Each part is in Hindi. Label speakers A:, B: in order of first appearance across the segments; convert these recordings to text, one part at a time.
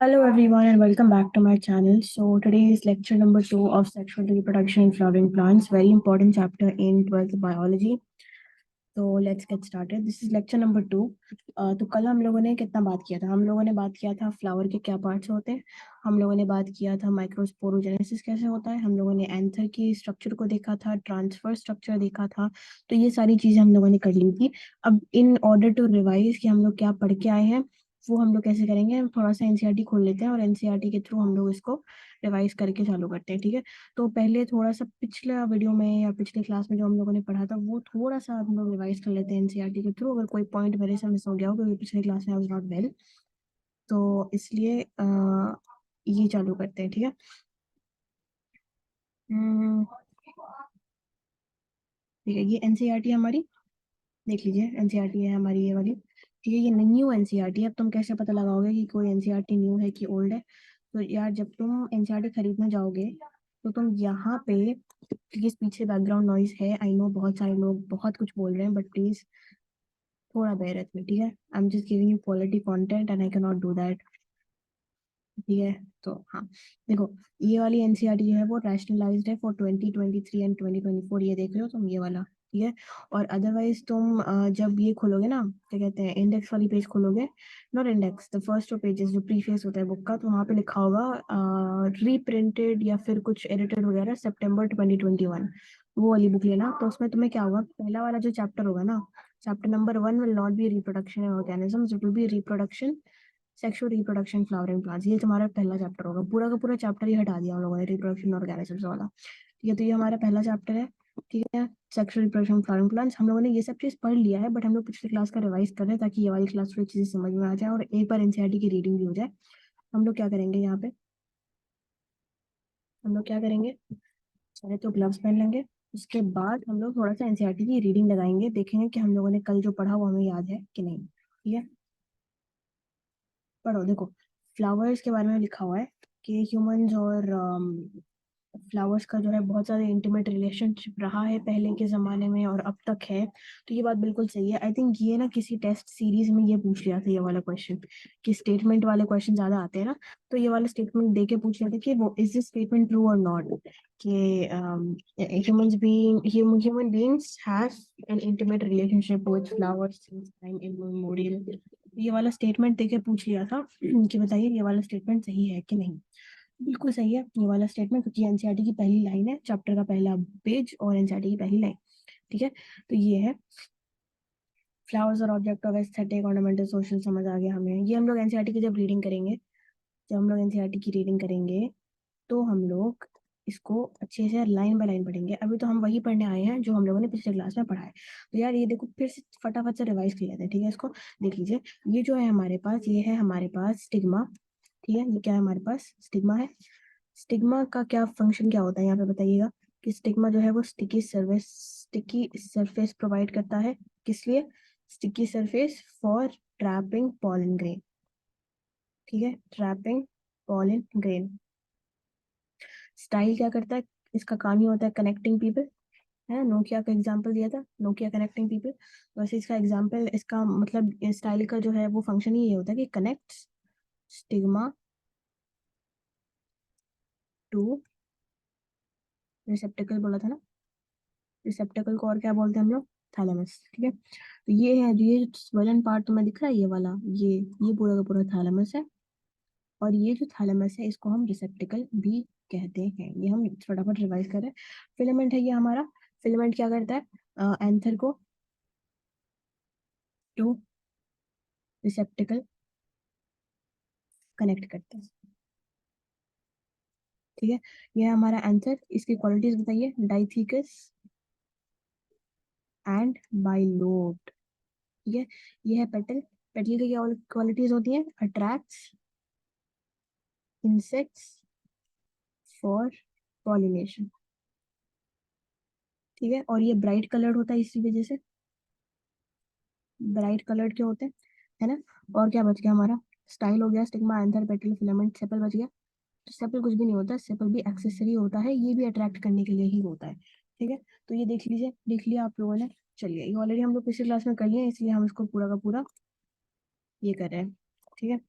A: Hello everyone and welcome back to my channel. So today is lecture number 2 of sexual reproduction in flowering plants. Very important chapter in 12th biology. So let's get started. This is lecture number 2. तो कल हम लोगों ने कितना बात किया था? हम लोगों ने बात किया था फ्लावर के क्या पार्ट्स होते हैं. हम लोगों ने बात किया था माइक्रोस्पोरोजेनेसिस कैसे होता है. हम लोगों ने एंथर की स्ट्रक्चर को देखा था, ट्रांसफर स्ट्रक्चर देखा था. तो ये सारी चीजें हम लोगों ने कर ली थी. अब इन ऑर्डर टू रिवाइज कि हम लोग क्या पढ़ के आए हैं वो हम लोग कैसे करेंगे. हम थोड़ा सा एनसीईआरटी खोल लेते हैं और एनसीईआरटी के थ्रू हम लोग इसको रिवाइज करके चालू करते हैं. ठीक है. तो पहले थोड़ा सा पिछला वीडियो में या पिछले क्लास में जो हम लोगों ने पढ़ा था वो थोड़ा सा हम लोग रिवाइज कर लेते हैं एनसीईआरटी के थ्रू. अगर कोई पॉइंट मेरे से मिस हो गया हो क्योंकि पिछले क्लास में आई वाज नॉट वेल, तो इसलिए ये चालू करते हैं. ठीक है. ठीक है. ये एनसीईआरटी हमारी देख लीजिए. एनसीईआरटी है हमारी ये वाली. ठीक है. ये न्यू एनसीईआरटी है. अब तुम कैसे पता लगाओगे कि कोई एनसीईआरटी न्यू है कि ओल्ड है? तो यार जब तुम एनसीईआरटी खरीदने जाओगे तो तुम यहाँ पे, प्लीज पीछे बैकग्राउंड नॉइज है, आई नो बहुत सारे लोग बहुत कुछ बोल रहे हैं, बट प्लीज थोड़ा बेयर विथ मी. ठीक है. I am just giving you quality content and I can not do that. ठीक है. तो हाँ, देखो, ये वाली एनसीईआरटी जो है वो रैशनलाइज्ड है फॉर 2023 एंड 2024. ये देख रहे हो तुम ये वाला. ठीक है. और अदरवाइज तुम जब ये खोलोगे ना, क्या कहते हैं, इंडेक्स वाली पेज खोलोगे, not index, the first two pages जो प्रीफेस होता है बुक का, तो वहाँ पे लिखा होगा रीप्रिंटेड या फिर कुछ एडिटेड वगैरह सितंबर 2021. वो वाली बुक लेना. तो उसमें तुम्हें क्या होगा, पहला वाला जो चैप्टर होगा ना, chapter number 1 will not be reproduction in organisms, it will be reproduction, sexual reproduction flowering plants. ये तुम्हारा पहला चैप्टर होगा. पूरा का पूरा चैप्टर ही हटा दिया हम लोगों ने रिप्रोडक्शन ऑर्गेनिजम्स वाला. ठीक है. तो ये हमारा पहला चैप्टर है. ठीक है. Sexual reproduction flowering plants. हम लोगों ने ये सब चीज पढ़ लिया है, बट हम लोग पिछले क्लास का रिवाइज कर रहे हैं ताकि ये वाली क्लास थोड़ी चीजें समझ में आ जाए और एक बार एनसीईआरटी की रीडिंग भी हो जाए. हम लोग क्या करेंगे यहाँ पे, हम लोग क्या करेंगे, पहले तो ग्लव्स पहन लेंगे. उसके बाद हम लोग थोड़ा सा एनसीईआरटी की रीडिंग लगाएंगे, देखेंगे कि हम लोगों ने कल जो पढ़ा वो हमें याद है कि नहीं. ठीक है. पढ़ो. देखो, फ्लावर्स के बारे में लिखा हुआ है कि ह्यूमंस और फ्लावर्स का जो है बहुत ज़्यादा इंटीमेट रिलेशनशिप रहा है पहले के ज़माने में और अब तक है. तो ये बात बिल्कुल सही है. आई थिंक ये ना किसी टेस्ट सीरीज में ये पूछ लिया था ये वाला क्वेश्चन, कि स्टेटमेंट वाले क्वेश्चन ज़्यादा आते हैं ना, तो ये वाला स्टेटमेंट दे के पूछ लिया था कि वो इज दिस स्टेटमेंट ट्रू और नॉट, कि human beings have an intimate relationship with flowers since time immemorial. ये वाला स्टेटमेंट देके पूछ लिया था कि बताइए ये वाला स्टेटमेंट सही है कि नहीं. बिल्कुल सही है ये वाला स्टेटमेंट, क्योंकि एनसीईआरटी की पहली लाइन है, चैप्टर का पहला पेज और एनसीईआरटी की पहली लाइन. ठीक है. तो ये है फ्लावर्स और object of aesthetic ornamental social. समझ आ गया हमें. ये हम लोग एनसीईआरटी की जब रीडिंग करेंगे, जब हम लोग एनसीईआरटी की रीडिंग करेंगे तो हम लोग इसको अच्छे से लाइन बाय लाइन पढ़ेंगे. अभी तो हम वही पढ़ने आए हैं जो हम लोगों ने पिछले क्लास में पढ़ा है. तो यार ये देखो, फिर से फटाफट से रिवाइज कर लेते हैं. ठीक है. इसको देख लीजिए. ये जो है हमारे पास, ये है हमारे पास स्टिग्मा. ठीक है. ये क्या है हमारे पास, स्टिग्मा है. स्टिग्मा का क्या फंक्शन क्या होता है यहाँ पे बताइएगा. कि स्टिग्मा जो है वो स्टिकी सरफेस प्रोवाइड करता है. किस लिए? Sticky surface for trapping pollen grain. ठीक है. Trapping pollen grain. स्टाइल क्या करता है, इसका काम ही होता है कनेक्टिंग पीपल. है ना, नोकिया का एग्जांपल दिया था, नोकिया कनेक्टिंग पीपल. वैसे इसका एग्जांपल, इसका मतलब स्टाइल का जो है वो फंक्शन ही ये होता है कि कनेक्ट्स स्टिग्मा टू रिसेप्टेकल. बोला था ना, रिसेप्टेकल को और क्या बोलते हैं हम लोग, थैलेमस. ठीक है. तो ये है जो ये स्वेलन पार्ट तुम्हें दिख रहा है ये वाला, ये पूरा का पूरा थैलेमस है. और ये जो थैलेमस है इसको हम रिसेप्टेकल भी कहते हैं. ये हम फटाफट रिवाइज कर रहे हैं. फिलामेंट है ये हमारा. फिलामेंट क्या करता है, एंथर को टू रिसेप्टेकल कनेक्ट करता है. ठीक है. ये है हमारा आंसर. इसकी क्वालिटीज बताइए. डाइथिकस एंड बाइलोब्ड. ठीक है. ये है पेटल. पेटल की क्या क्वालिटीज होती हैं, अट्रैक्ट्स इंसेक्ट्स फॉर पॉलिनेशन. ठीक है. और ये ब्राइट कलर्ड होता है इसी वजह से, ब्राइट कलर्ड क्यों होते हैं, है ना. और क्या बच गया हमारा, स्टाइल हो गया, stigma, anther, petal, filament, sepal बच गया. तो सेपल कुछ भी नहीं होता, सेपल भी एक्सेसरी होता है, ये भी अट्रैक्ट करने के लिए ही होता है. ठीक है. तो ये देख लीजिए, देख लिया आप लोगों ने. चलिए, ये ऑलरेडी हम लोग पिछली क्लास में कर लिए हैं, इसलिए हम इसको पूरा का पूरा ये कर रहे हैं. ठीक है.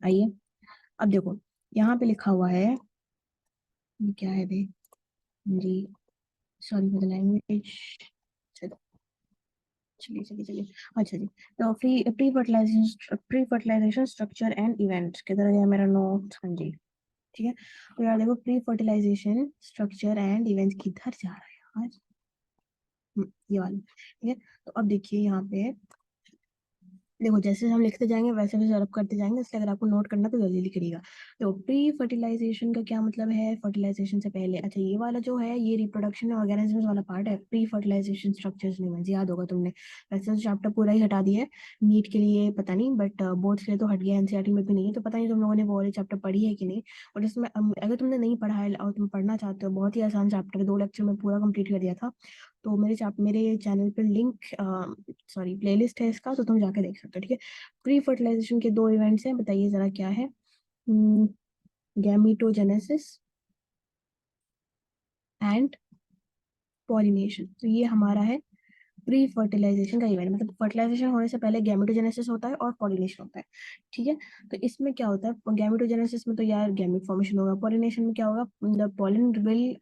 A: आइए. अब देखो यहाँ पे लिखा हुआ है, ये क्या है बे जी, सॉरी फॉर द लैंग्वेज। चलिए चलिए चलिए। अच्छा जी, तो pre fertilization structure and events किधर गया मेरा नोट, हाँ जी ठीक है। तो यार देखो pre fertilization structure and events किधर जा रहा है यार। ये वाला ठीक है। तो अब देखिए यहाँ पे, देखो जैसे हम लिखते जाएंगे वैसे वैसे अरब करते जाएंगे, इसलिए अगर आपको नोट करना तो जल्दी जल्दी करिएगा। तो प्री फर्टिलाइजेशन का क्या मतलब है, फर्टिलाइजेशन से पहले। अच्छा ये वाला जो है ये रिप्रोडक्शन ऑर्गेनिजम्स वाला पार्ट है, प्री फर्टिलाइजेशन स्ट्रक्चर्स नहीं याद होगा तुमने। वैसे तो चैप्टर पूरा ही हटा दिया है नीट के लिए, पता नहीं बट बोर्ड्स के लिए तो हट गया, एनसीईआरटी में भी नहीं है, तो पता नहीं तुम लोगों ने वो वाले चैप्टर पढ़ी है कि नहीं। और इसमें अगर तुमने नहीं पढ़ा है और तुम पढ़ना चाहते हो, बहुत ही आसान चैप्टर है, 2 लेक्चर में पूरा कंप्लीट कर दिया था। तो मेरे चैनल पे लिंक, सॉरी प्लेलिस्ट है इसका, तो तुम जाके देख सकते हो ठीक है। प्री फर्टिलाइजेशन के 2 इवेंट्स हैं, बताइए जरा क्या है। गैमीटोजेनेसिस एंड पॉलिनेशन। तो ये हमारा है प्री फर्टिलाइजेशन का इवेंट, मतलब फर्टिलाइजेशन होने से पहले गैमेटोजेनेसिस होता है और पॉलिनेशन होता है ठीक है। तो इसमें क्या होता है, गैमेटोजेनेसिस में तो यार गैमेट फॉर्मेशन होगा, पॉलिनेशन में क्या होगा, the pollen will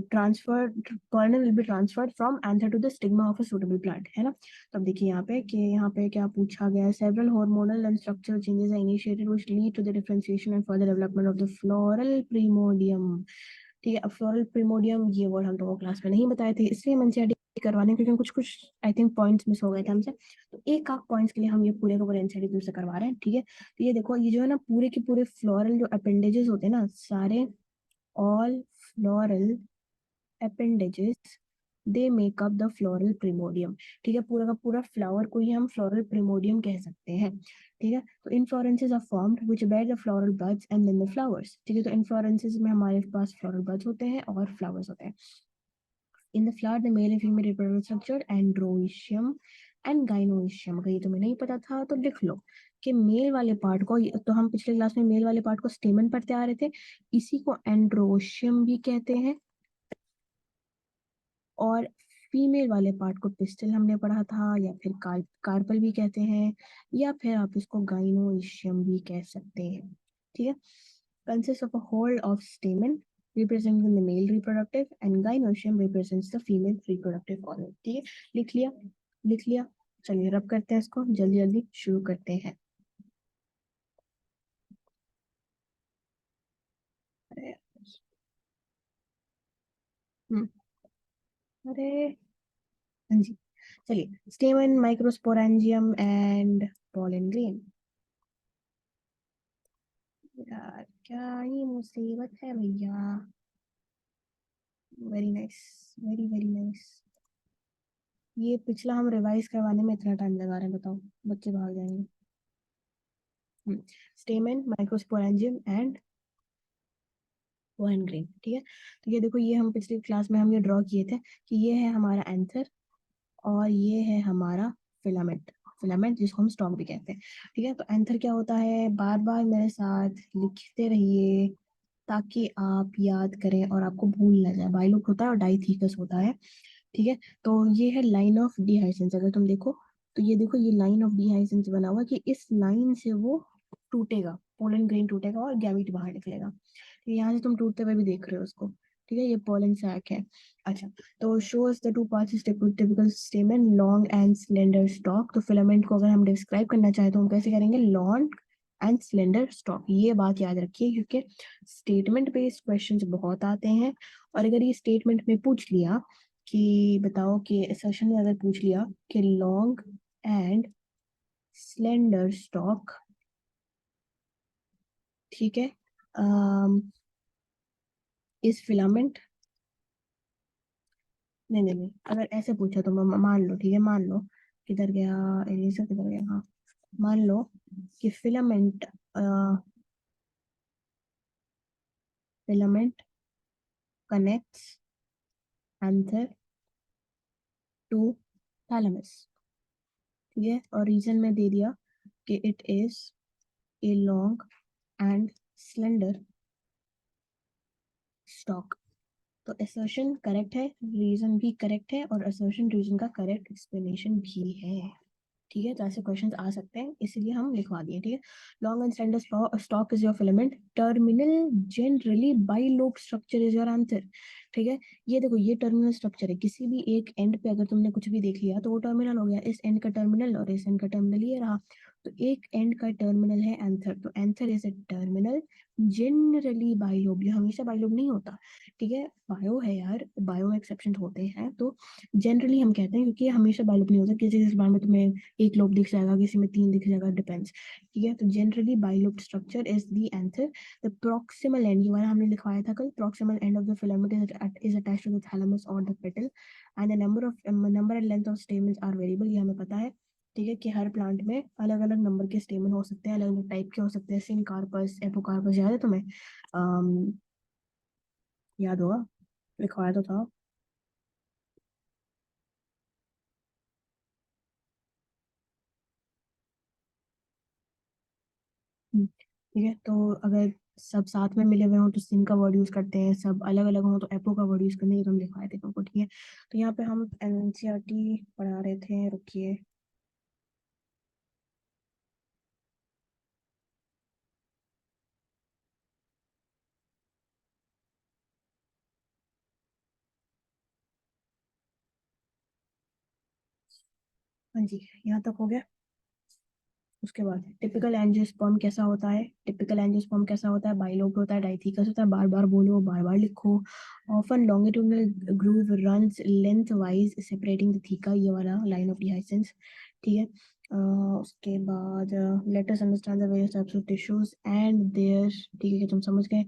A: transfer pollen will be transferred from anther to the stigma of a suitable plant, है ना। तो अब देखिए यहाँ पे कि यहाँ पे क्या पूछा गया है, several hormonal and structural changes are initiated which lead to the differentiation and further development of the floral primordium। ठीक है, अब फ्लोरल प्रिमोडियम ये वर्ड हम लोगों को क्लास में नहीं बताए थे, इसलिए हम एनसीईआरटी करवाने, क्योंकि कुछ कुछ आई थिंक पॉइंट्स मिस हो गए थे हमसे, तो एक आध पॉइंट्स के लिए हम ये पूरे का पूरे एनसीईआरटी तुमसे करवा रहे हैं ठीक है। तो ये देखो ये जो है ना पूरे के पूरे फ्लोरल जो अपेंडेजेस होते हैं ना सारे, all floral appendages they make up the floral primordium। ठीक है, पूरा का पूरा फ्लावर को ही हम फ्लोरल प्रिमोडियम कह सकते हैं ठीक है। तो inflorescences are formed which bear the floral buds and then the flowers. ठीक है, तो इनफ्लोरेंसेस में हमारे पास फ्लोरल बड्स होते हैं और फ्लावर्स होते हैं। In the flower the male and female reproductive structure androecium and gynoecium. अगर ये तुम्हें नहीं पता था तो लिख लो कि मेल वाले पार्ट को, तो हम पिछले क्लास में मेल वाले पार्ट को स्टेमन पढ़ते आ रहे थे, इसी को एंड्रोशियम भी कहते हैं, और फीमेल वाले पार्ट को पिस्टल हमने पढ़ा था, या फिर कार्पल भी कहते हैं, या फिर आप इसको गाइनोइशियम भी कह सकते हैं ठीक है। Consist of a whorl of stamen representing the male reproductive and gynoecium represents the female reproductive organ। ठीक है, लिख लिया, लिख लिया। चलिए रब करते हैं इसको, जल्दी जल्दी शुरू करते हैं। अरे हम्म, अरे हाँ जी, चलिए स्टेमन माइक्रोस्पोरेंजियम एंड पॉलन ग्रेन। यार क्या ही मुसीबत है भैया। Very nice, very very nice. ये पिछला हम रिवाइज करवाने में इतना टाइम लगा रहे हैं, बताओ बच्चे भाग जाएंगे। स्टेमन माइक्रोस्पोरेंजियम एंड पोलन ग्रेन ठीक है। तो ये देखो ये हम पिछली क्लास में हम ये ड्रॉ किए थे कि ये है हमारा एंथर और ये है हमारा फिलामेंट, फिलामेंट जिसको हम स्टॉक भी कहते हैं ठीक है। तो एंथर क्या होता है, बार बार मेरे साथ लिखते रहिए ताकि आप याद करें और आपको भूल ना जाए। बाइलुक होता है और डाइथीकस होता है ठीक है। तो ये है लाइन ऑफ डिहाइसेंस, अगर तुम देखो तो ये देखो ये लाइन ऑफ डिहाइसेंस बना हुआ कि इस लाइन से वो टूटेगा, पोलन ग्रेन टूटेगा और गैमीट बाहर निकलेगा। तो यहाँ से तुम टूटते हुए भी देख रहे हो उसको ठीक है, ये पोलन सैक है। अच्छा, तो shows the two parts typical स्टेमन long and slender stalk. तो फिलामेंट को अगर हम डिस्क्राइब करना चाहें तो हम कैसे करेंगे, लॉन्ग एंड स्लेंडर स्टॉक। ये बात याद रखिए क्योंकि स्टेटमेंट बेस्ड क्वेश्चंस बहुत आते हैं, और अगर ये स्टेटमेंट में पूछ लिया कि बताओ कि असर्शन में अगर पूछ लिया कि लॉन्ग एंड स्लेंडर स्टॉक ठीक है इस फिलामेंट, नहीं नहीं नहीं, अगर ऐसे पूछा तो मान लो ठीक है, मान लो किधर गया इरेजर, किधर गया, हाँ मान लो कि filament, filament connects anther to thalamus ठीक है, और रीजन में दे दिया कि it is a long and slender stalk. तो असर्शन करेक्ट है, रीजन भी करेक्ट है, और असर्शन रीजन का करेक्ट एक्सप्लेनेशन भी है। ठीक है, तो ऐसे क्वेश्चंस आ सकते हैं, इसीलिए हम लिखवा दिए। ठीक है, long and standard stock is your filament, terminal generally bilobe structure is your answer. ठीक है, ये देखो ये टर्मिनल स्ट्रक्चर है, किसी भी एक एंड पे अगर तुमने कुछ भी देख लिया तो वो टर्मिनल हो गया, इस एंड का टर्मिनल और इस एंड का टर्मिनल ये रहा, तो एक एंड का टर्मिनल है आंसर, तो answer is a terminal generally bilobe, ये हमेशा बाइलोब नहीं होता। ठीक है, बायो है यार, बायो में एक्सेप्शन होते हैं, तो जनरली हम कहते हैं, क्योंकि ये हमेशा बाइलोब नहीं होता, किसी किसी बार में तुम्हें एक लोब दिख जाएगा, किसी में तीन दिख जाएगा, डिपेंड्स। ठीक है, तो generally bilobe structure is the answer. The proximal end, ये वाला हमने लिखवाया था कल, proximal end of the filament is attached to the thalamus और the petal, and the number and length of stamens are variable, ये हमें पता है। ठीक है, कि हर प्लांट में अलग अलग नंबर के स्टेमन हो सकते हैं, अलग अलग टाइप के हो सकते हैं, सिनकार्पस, एपोकार्पस, याद है तुम्हें? अम, याद होगा, लिखवाया तो था। ठीक है, तो अगर सब साथ में मिले हुए हों तो सिन का वर्ड यूज करते हैं, सब अलग अलग हों तो एपो का वर्ड यूज करने की तुम लिखवाए थे तुमको। ठीक है, तो यहाँ पे हम एनसीईआरटी पढ़ा रहे थे, रुकिए। हाँ जी, यहाँ तक हो गया। उसके बाद टिपिकल एंजियोस्पर्म कैसा होता है, टिपिकल एंजियोस्पर्म कैसा होता है, बाइलोब होता है, डाइथिकस होता है, बार बार बोलो, बार बार लिखो। Often longitudinal groove runs lengthwise separating the theca, ये वाला लाइन ऑफ डिहाइसेंस। ठीक है, उसके बाद let us understand the various types of tissues and their, ठीक है कि तुम समझ गए।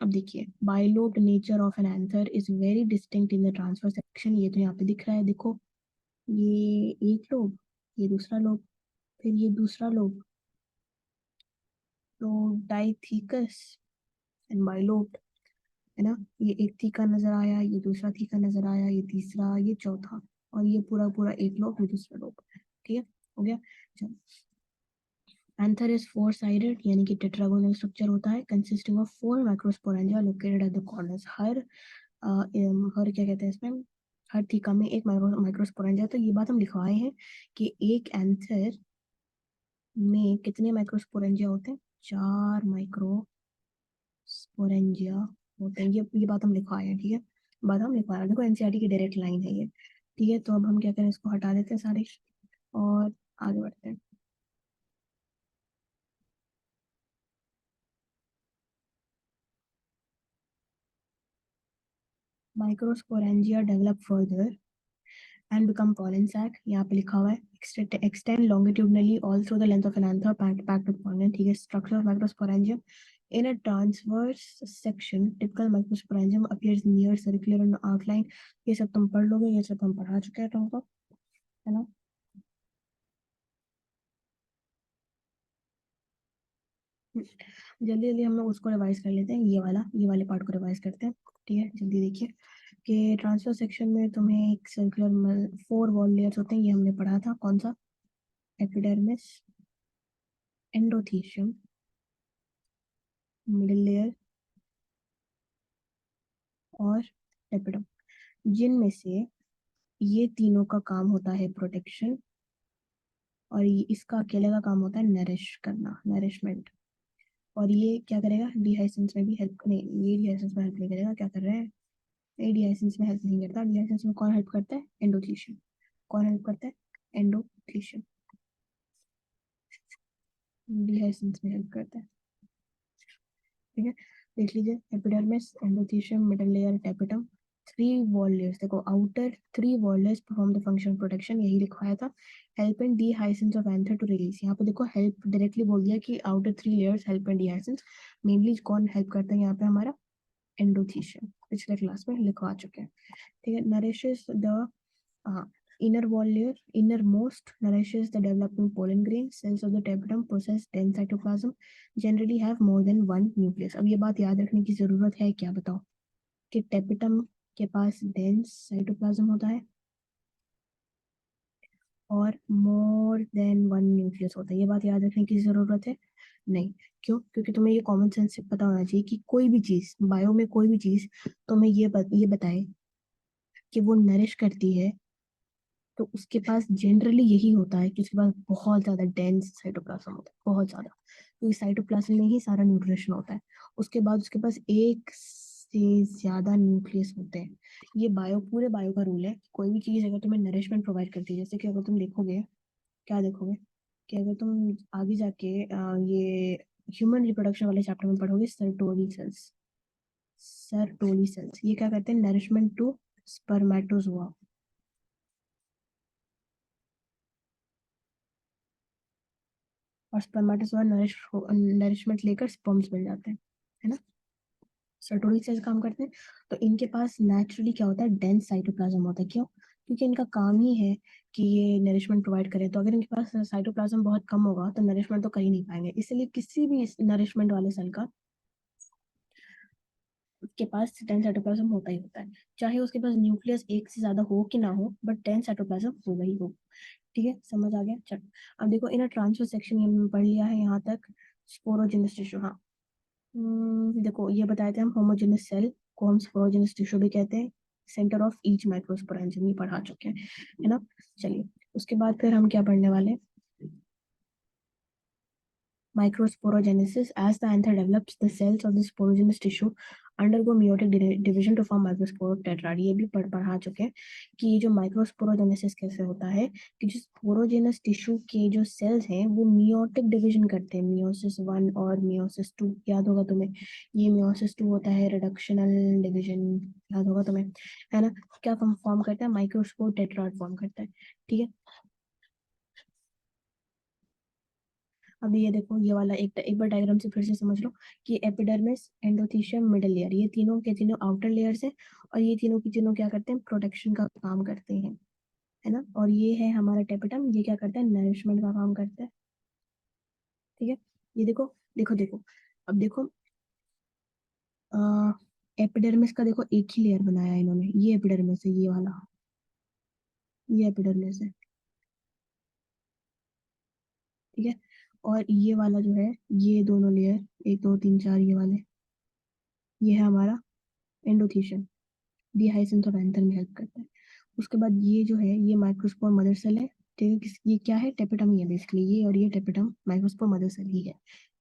A: अब देखिए, bilobe nature of an anther is very distinct in the transfer section, ये तो यहाँ पे दिख रहा है, देखो, ये एक लोब, ये दूसरा लोब, फिर ये दूसरा लोब, तो डाइथिकस एंड बाइलोब, है ना? ये एक थीका नजर आया, ये दूसरा थीका नजर आया, ये तीसरा, ये चौथा, और ये पूरा पूरा एक लोब, ये दूसरा लोब। ठीक है, हो गया। चलो, एंथर इज फोर साइडेड, यानी कि टेट्रागोनल स्ट्रक्चर होता है, consisting of four microsporangia located at the corners. हर क्या कहते हैं इसमें, हर थीका में एक माइक्रोस्पोरेंजिया, तो ये बात हम लिखवाए हैं कि एक एंथर में कितने माइक्रोस्पोरेंजिया होते हैं, चार माइक्रोस्पोरेंजिया होते हैं, ये बात हम लिखवाए हैं। ठीक है, बात हम लिखवा रहे हैं, देखो एनसीईआरटी की डायरेक्ट लाइन है ये। ठीक है, तो अब हम क्या करें, इसको हटा देते हैं सारे और आगे बढ़ते हैं। Microsporangia develop further and become pollen sac, यहाँ पे लिखा हुआ है extend longitudinally all through the length of an anther packed with pollen। ठीक है, structure of microsporangium in a transverse section, typical microsporangium appears near circular and outline। ये सब तुम पढ़ लोगे, ये सब हम पढ़ा चुके हैं तुमको, है ना? जल्दी जल्दी हम लोग उसको रिवाइज कर लेते हैं, ये वाले पार्ट को रिवाइज करते हैं। ठीक है, जल्दी देखिए कि ट्रांसफर सेक्शन में तुम्हें एक सर्कुलर फोर वॉल लेयर्स होते हैं, ये हमने पढ़ा था, कौन सा? एपिडर्मिस, एंडोथीशियम, मिडिल लेयर और एपिडर्म, जिनमें से ये तीनों का काम होता है प्रोटेक्शन, और ये इसका अकेले का काम होता है नरिश करना, नरिशमेंट। और ये क्या करेगा, डिहाइसेंस में भी हेल्प नहीं, ये डिहाइसेंस में हेल्प नहीं करेगा, क्या कर रहे हैं, ये डिहाइसेंस में हेल्प नहीं करता, डिहाइसेंस में कौन हेल्प करता है, एंडोथीशियम। कौन हेल्प करता है, एंडोथीशियम, डिहाइसेंस में हेल्प करता है। ठीक है, देख लीजिए, epidermis, endothecium, middle layer, tapetum, three wall layers, देखो outer three wall layers perform the function protection, यही लिखवाया था। Help and dehiscence of anther to release, यहाँ पे देखो हेल्प डायरेक्टली बोल दिया कि outer three layers help and dehiscence, mainly कौन हेल्प करता है यहाँ पे, हमारा एंडोथेशियम, पिछले क्लास में लिखवा चुके हैं। ठीक है, nourishes the inner wall layer, innermost nourishes the developing pollen grain. Cells of the tapetum possess dense cytoplasm, generally have more than one nucleus। अब ये बात याद रखने की जरूरत है क्या, बताओ? कि टेपिटम के पास डेंस साइटोप्लाज्म होता है और मोर देन वन न्यूक्लियस होता है, ये बात याद रखने की जरूरत है? नहीं। क्यों? क्योंकि तुम्हें ये कॉमन सेंस से पता होना चाहिए कि कोई भी चीज बायो में, कोई भी चीज तुम्हें ये बताए कि वो नरिश करती है तो उसके पास जनरली यही होता है कि उसके पास बहुत ज्यादा डेंस साइटोप्लाज्म होता है, बहुत ज्यादा। तो इस साइटोप्लाज्म में ही सारा न्यूट्रिशन होता है। उसके बाद उसके पास एक से ज्यादा न्यूक्लियस होते हैं। ये पूरे बायो का रूल है। कोई भी चीज अगर तुम्हें नरिशमेंट प्रोवाइड करती है, जैसे कि अगर तुम देखोगे, क्या देखोगे कि अगर तुम आगे जाके ये ह्यूमन रिप्रोडक्शन वाले चैप्टर में पढ़ोगे, सर्टोली सेल्स। सर्टोली सेल्स ये क्या करते हैं, नरिशमेंट टू स्पर्मेटोजोआ। और स्पर्मेटोजोआ नरिशमेंट लेकर स्पर्म्स बन जाते हैं, है ना। सर्टोरिक सेल्स काम करते हैं। तो इनके पास नेचुरली क्या होता है, डेंस साइटोप्लाज्म होता है। क्यों? क्योंकि इनका काम ही है कि ये नरिशमेंट प्रोवाइड करें। तो अगर इनके पास साइटोप्लाज्म बहुत कम होगा तो नरिशमेंट तो कर ही नहीं पाएंगे। इसलिए किसी भी नरिशमेंट वाले सेल का के पास डेंस साइटोप्लाज्म होता ही होता है। चाहे उसके पास न्यूक्लियस एक से ज्यादा हो कि ना हो, बट डेंस साइटोप्लाज्म होगा ही होगा। ठीक है, समझ आ गया। चलो, अब देखो इन ट्रांसफर सेक्शन ये हमने पढ़ लिया है यहाँ तक। स्पोरोजेनिस टिश्यू, हाँ। देखो ये बताए थे हम, होमोजेनियस सेल को हम स्पोरोजेनियस टिश्यू भी कहते हैं। सेंटर ऑफ ईच माइक्रोस्पोरेंजियम ये पढ़ा चुके हैं, है ना। चलिए, उसके बाद फिर हम क्या पढ़ने वाले हैं, microsporogenesis. As the anther develops, the cells of the sporogenous tissue undergo meiotic division to form microspore tetrad. ये भी पढ़ा चुके हैं कि ये जो माइक्रोस्पोरोजेनेसिस कैसे होता है, कि जो स्पोरोजेनस टिश्यू के जो सेल्स हैं वो मियोटिक डिवीजन करते हैं, मियोसिस 1 और मियोसिस 2। याद होगा तुम्हें, ये मियोसिस 2 होता है रिडक्शनल डिवीजन, याद होगा तुम्हें, है ना। क्या फॉर्म करता है, माइक्रोस्पोर टेट्राड फॉर्म करता है। ठीक है, अब ये देखो, ये वाला एक बार डायग्राम से फिर से समझ लो कि एपिडर्मिस, एंडोथेलियम, मिडल लेयर, ये तीनों के तीनों आउटर लेयर्स हैं। और ये तीनों की तीनों क्या करते हैं, प्रोटेक्शन का काम करते हैं, है ना। और ये है हमारा टेपिटम, ये क्या करता है, नरिशमेंट का काम करता है। ठीक है, ये देखो, देखो देखो, अब देखो, एपिडर्मिस का देखो एक ही लेयर बनाया है इन्होंने, ये एपिडर्मिस है, ये वाला, ये एपिडर्मिस है। ठीक है, और ये वाला जो है, ये दोनों लेयर, एक दो तीन चार, ये वाले, ये है हमारा endothelium. D Hisense of anther में हेल्प करता है। उसके बाद ये जो है, ये माइक्रोस्पोर मदर सेल है। ठीक है, ये क्या है, टेपिटम ही है बेसिकली, ये और ये टेपिटम माइक्रोस्पोर मदर सेल ही है।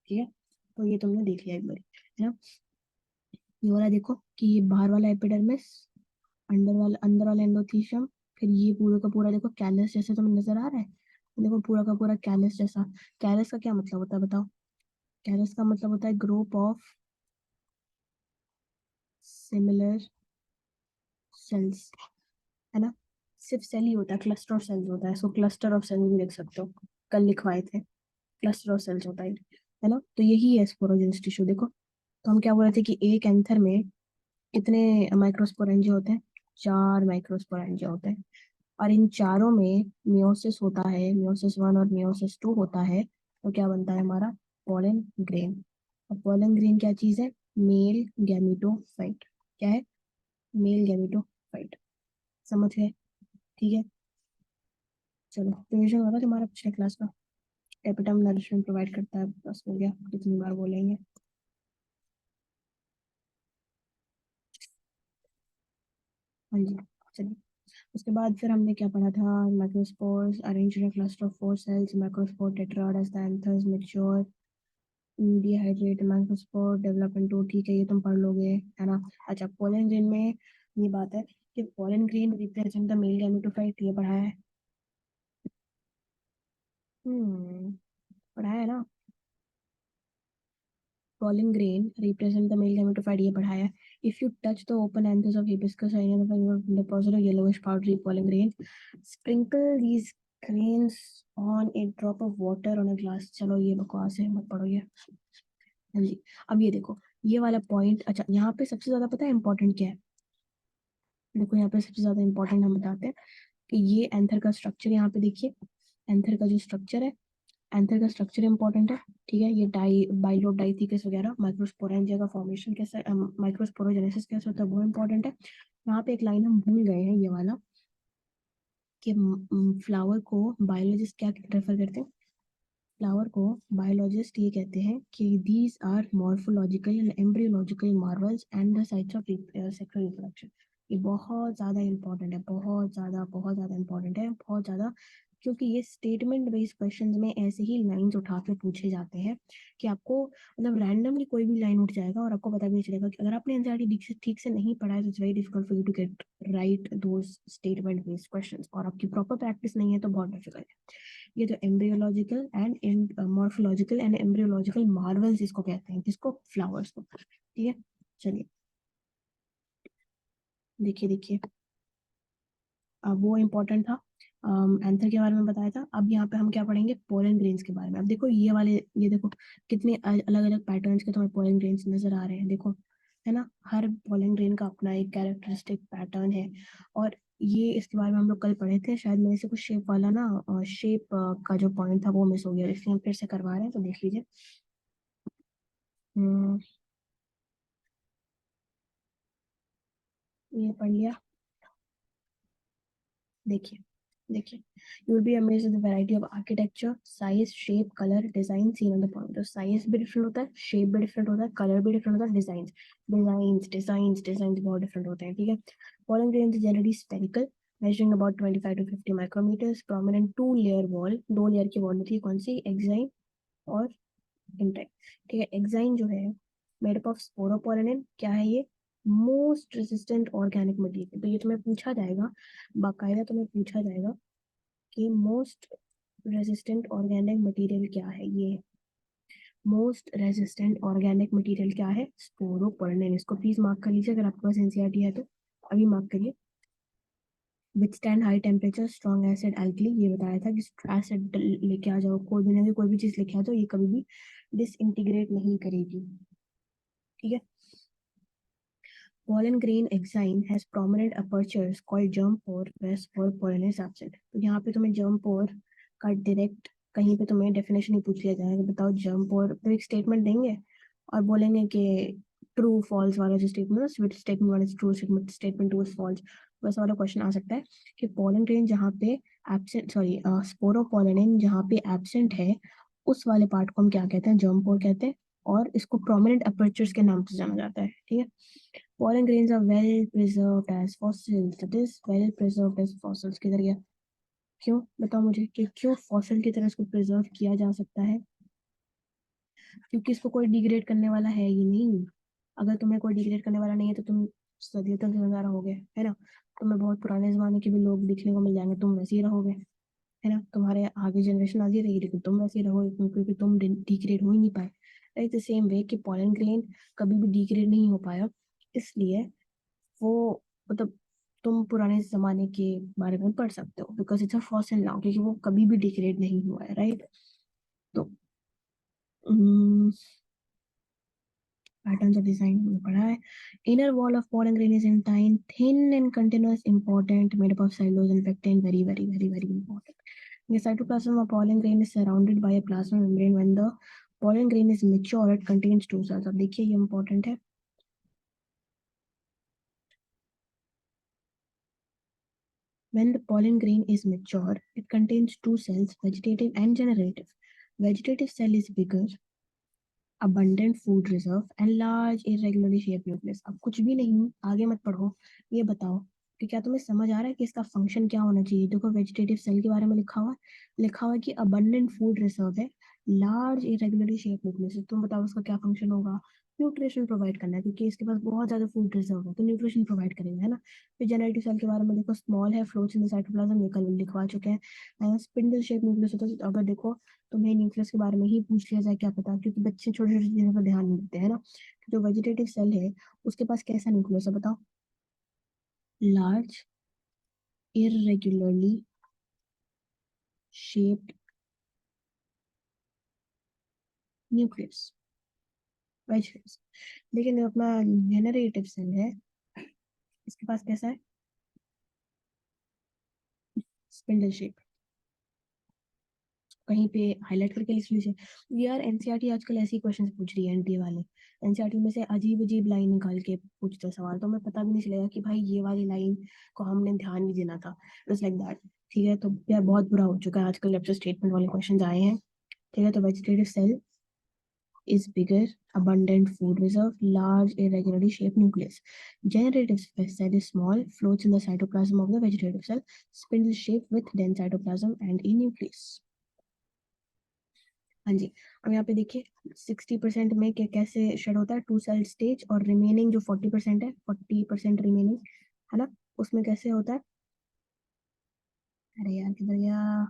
A: ठीक है, तो ये तुमने देख लिया एक बार, है ना। ये वाला देखो कि ये बाहर वाला एपिडर्मिस, अंदर वाला एंडोथीशियम, फिर ये पूरा का पूरा देखो कैलस जैसे तुम्हें नजर आ रहा है। देखो पूरा का पूरा कैलस जैसा। कैलस का क्या मतलब होता है बताओ। कैलस का मतलब होता है ग्रुप ऑफ सिमिलर सेल्स, है ना। सिर्फ सेल ही होता है, क्लस्टर ऑफ सेल्स होता है, सो क्लस्टर ऑफ सेल्स भी लिख सकते हो, कल लिखवाए थे, क्लस्टर ऑफ सेल्स होता है ना। तो यही है स्पोरोजेनिक टिश्यू। देखो, तो हम क्या बोल रहे थे कि एक एंथर में कितने माइक्रोस्पोरेंजिया होते हैं, 4 माइक्रोस्पोरेंजिया होते हैं। और इन चारों में मियोसिस होता है, मियोसिस 1 और मियोसिस 2 होता है। तो क्या बनता है हमारा, पोलन ग्रेन। और पोलन ग्रेन क्या चीज है, मेल गैमीटोफाइट। क्या है, मेल गैमीटोफाइट। समझ गए। ठीक है, चलो, रिविजन होगा तुम्हारा पिछले क्लास का। कैपिटम नरिशमेंट प्रोवाइड करता है, बस हो गया, कितनी बार बोलेंगे। हाँ जी, चलिए। उसके बाद फिर हमने क्या पढ़ा था, macrospores arrange in cluster of 4 cells, macrospore tetrad as the anthers mature, dehydrate macrospore develop into, ठीक है, ये तुम पढ़ लोगे, है ना। अच्छा, पोलन ग्रेन में ये बात है कि pollen grain represent the male gametophyte, ये पढ़ा है। पढ़ा है ना। Pollen grain represent the male gametophyte, ये पढ़ा है। If you touch the open anthers of hibiscus identify your deposit of yellowish powdery pollen grain, sprinkle these grains on a drop of water on a glass। चलो ये बकवास है, मत पढ़ो ये। हाँ जी, अब ये देखो, ये वाला पॉइंट, अच्छा यहाँ पे सबसे ज्यादा पता है इंपॉर्टेंट क्या है। देखो यहाँ पे सबसे ज्यादा इंपॉर्टेंट हम बताते हैं कि ये एंथर का स्ट्रक्चर, यहाँ पे देखिए, एंथर का जो स्ट्रक्चर है, एंथर का स्ट्रक्चर इंपॉर्टेंट है। ठीक है, ये बाइलोब डाइथिकस वगैरह, माइक्रोस्पोरेंजिया का फॉर्मेशन कैसे, माइक्रोस्पोरोजेनेसिस कैसे होता है, वो इंपॉर्टेंट है। यहाँ पे एक लाइन हम भूल गए हैं, ये वाला, कि फ्लावर को बायोलॉजिस्ट क्या रेफर करते हैं, फ्लावर को बायोलॉजिस्ट ये कहते हैं कि these are morphological and embryological marvels and the sites of sexual reproduction. ये बहुत ज़्यादा इंपॉर्टेंट है, बहुत ज़्यादा इंपॉर्टेंट है, बहुत ज़्यादा। क्योंकि ये स्टेटमेंट बेस्ड क्वेश्चंस में ऐसे ही लाइंस उठा के पूछे जाते हैं कि आपको मतलब रैंडमली कोई भी लाइन उठ जाएगा और आपको पता भी नहीं चलेगा। कि अगर आपने एनसीईआरटी ठीक से नहीं पढ़ा है तो it's very difficult for you to get right those statement based questions, और आपकी प्रॉपर प्रैक्टिस नहीं है तो बहुत डिफिकल्ट है। ये तो embryological and morphological and embryological Marvels इसको कहते हैं, किसको, फ्लावर्स को। ठीक है, चलिए देखिए देखिए। अब वो इम्पोर्टेंट था, आंसर के बारे में बताया था। अब यहाँ पे हम क्या पढ़ेंगे, पोलन ग्रेन्स के बारे में। अब देखो ये वाले, ये देखो कितने अलग अलग पैटर्न्स के तुम्हें पोलन ग्रेन्स नजर आ रहे हैं, देखो है ना। हर पोलन ग्रेन का अपना एक कैरेक्टरिस्टिक पैटर्न है। और ये इसके बारे में हम लोग कल पढ़े थे शायद, मेरे से कुछ शेप वाला ना, शेप का जो पॉइंट था वो मिस हो गया, इसलिए हम फिर से करवा रहे हैं, तो देख लीजिए। हम्म, ये पढ़ लिया, देखिए देखिए। You will be amazed with the variety of architecture, size, shape, colour, design seen on the point. तो साइज भी डिफरेंट होता है, शेप भी डिफरेंट होता है, कलर भी डिफरेंट होता है, डिजाइन बहुत डिफरेंट होते हैं, ठीक है। Pollen grains is generally spherical, measuring about 25 to 50 micrometers, prominent two layer wall, दो लेयर की वॉल होती है, कौन सी, एक्साइन और इंटेक। ठीक है, एक्साइन जो है मेड अप ऑफ स्पोरोपोलेनिन, क्या है ये, मोस्ट रेजिस्टेंट ऑर्गेनिक मटेरियल। तो ये तुम्हें पूछा जाएगा, बाकायदा तुम्हें पूछा जाएगा कि मोस्ट रेजिस्टेंट ऑर्गेनिक मटेरियल क्या है। ये मोस्ट रेजिस्टेंट ऑर्गेनिक मटेरियल क्या है, स्पोरोपोलेनिन। इसको प्लीज मार्क कर लीजिए अगर आपके पास एनसीईआरटी है तो, अभी मार्क करिए। Withstand high temperature, strong acid, alkali. ये बताया था कि एसिड लेके आ जाओ, कोई भी नहीं, कोई भी चीज लेके आ जाओ, ये कभी भी डिसइंटीग्रेट नहीं करेगी, ठीक है। Pollen grain enzyme has prominent apertures called germ pore where spore pollen is absent। तो यहाँ पे तुम्हें germ pore का डायरेक्ट कहीं पे तुम्हें डेफिनेशन ही पूछ लिया जाएगा, बताओ germ pore, तो एक स्टेटमेंट देंगे और बोलेंगे कि ट्रू फॉल्स वाला जो स्टेटमेंट है, statement one is true, statement two is false, वैसा वाला क्वेश्चन आ सकता है कि पोलन ग्रेन जहाँ पे एब्सेंट, सॉरी स्पोरोपोलेनिन जहाँ पे एब्सेंट है, उस वाले पार्ट को हम क्या कहते हैं, germ pore कहते हैं, और इसको प्रोमिनेंट अपर्चर्स के नाम से जाना जाता है, ठीक है। Pollen grains are well preserved as fossils. It is well preserved as fossils। किधर गया, क्यों बताओ मुझे कि क्यों फॉसिल की तरह इसको प्रिजर्व किया जा सकता है। क्योंकि इसको कोई डिग्रेड करने वाला है ही नहीं। अगर तुम्हें कोई डिग्रेड करने वाला नहीं है तो तुम सदियों तक जिंदा रहोगे, है ना। तुम्हें बहुत पुराने जमाने के भी लोग दिखने को मिल जाएंगे, तुम वैसे ही रहोगे, है ना। तुम्हारे आगे जनरेशन आती रहेगी लेकिन तुम वैसे ही रहोगे, क्योंकि तुम डिग्रेड हो ही नहीं पाए। राइट, द सेम वे कि पॉलन ग्रेन कभी भी डिग्रेड नहीं हो पाया, इसलिए वो मतलब तुम पुराने जमाने के बारे में पढ़ सकते हो, because it's a fossil now, क्योंकि वो कभी भी डिग्रेड नहीं हुआ है, राइट। तो पैटर्न्स ऑफ डिजाइन में पढ़ा है। Inner wall of pollen grain is entine, thin and continuous, important, made up of cellulose and pectin, very very very very important। The cytoplasm of pollen grain is surrounded by a plasma membrane। When the pollen grain is mature it contains two cells। अब देखिए ये important है। When the pollen grain is mature, it contains two cells, vegetative and generative। Vegetative cell is bigger, abundant food reserve and large irregularly shaped nucleus। अब कुछ भी नहीं, आगे मत पढ़ो, ये बताओ कि क्या तुम्हें समझ आ रहा है कि इसका फंक्शन क्या होना चाहिए। देखो वेजिटेटिव सेल के बारे में लिखा हुआ है कि abundant food reserve है, लार्ज इरेगुलरली शेप न्यूक्लियस। तुम बताओ उसका क्या फंक्शन होगा, न्यूट्रिशन प्रोवाइड करना है, क्योंकि इसके पास बहुत ज्यादा फूड रिजर्व है तो न्यूट्रिशन प्रोवाइड करेगा, है ना। फिर जेनेटिव सेल के बारे में देखो, स्मॉल है, फ्लोट्स इन द साइटोप्लाज्म, ये कल लिखवा चुके हैं। स्पिंडल शेप न्यूक्लियस होता है, तो अगर देखो तुम्हें न्यूक्लियस के बारे में ही पूछ लिया जाए क्या पता, क्योंकि बच्चे छोटे छोटे चीजों पर ध्यान नहीं देते हैं ना। जो वेजिटेटिव सेल है उसके पास कैसा न्यूक्लियस है बताओ, large irregularly shaped nucleus, vegetative. लेकिन जो अपना जेनरेटिव सेल है इसके पास कैसा है, स्पिंडल शेप। कहीं पे हाईलाइट करके लिख लीजिए। यार एनसीईआरटी आजकल ऐसे ही क्वेश्चन पूछ रही है, एनटीए वाले एनसीईआरटी में से अजीब अजीब लाइन निकाल के पूछते हैं सवाल, तो हमें पता भी नहीं चलेगा कि भाई ये वाली लाइन को हमने ध्यान भी देना था, इट्स लाइक दैट। ठीक है, तो यार बहुत बुरा हो चुका है आजकल जब से स्टेटमेंट वाले क्वेश्चन आए हैं। ठीक है, तो vegetative cell is bigger, abundant food reserve, large, irregularly shaped nucleus. Generative cell is small, floats in the cytoplasm of the vegetative cell, spindle shaped with dense cytoplasm and a nucleus. हाँ जी, अब यहाँ पे देखिए 60% में कैसे शेड होता है, 2 सेल स्टेज, और रिमेनिंग जो 40% है, 40% रिमेनिंग है ना, उसमें कैसे होता है, अरे यार किधर गया,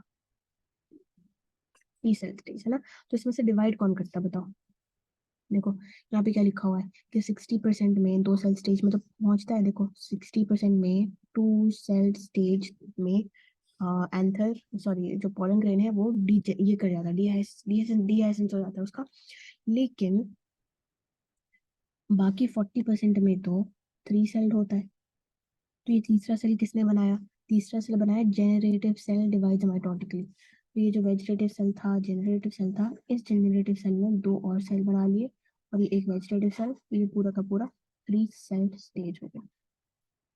A: 3 सेल स्टेज है ना। तो इसमें से डिवाइड कौन करता है बताओ। देखो यहाँ पे क्या लिखा हुआ है कि 60% में 2 सेल स्टेज में तो पहुंचता है, देखो 60% में 2 सेल स्टेज में एंथर, सॉरी जो पोलन ग्रेन है वो ये कर जाता है, डीहाइसेंस हो जाता है उसका। लेकिन बाकी 40% में तो 3 सेल होता है। तो ये तीसरा सेल किसने बनाया, तीसरा सेल बनाया जेनरेटिव सेल डिवाइड्स माइटोटिकली। तो ये जो वेजिटेटिव सेल था, जेनरेटिव सेल था, इस जेनरेटिव सेल में 2 और सेल बना लिए, और ये एक वेजिटेटिव सेल, ये पूरा का पूरा 3 सेल स्टेज हो गया।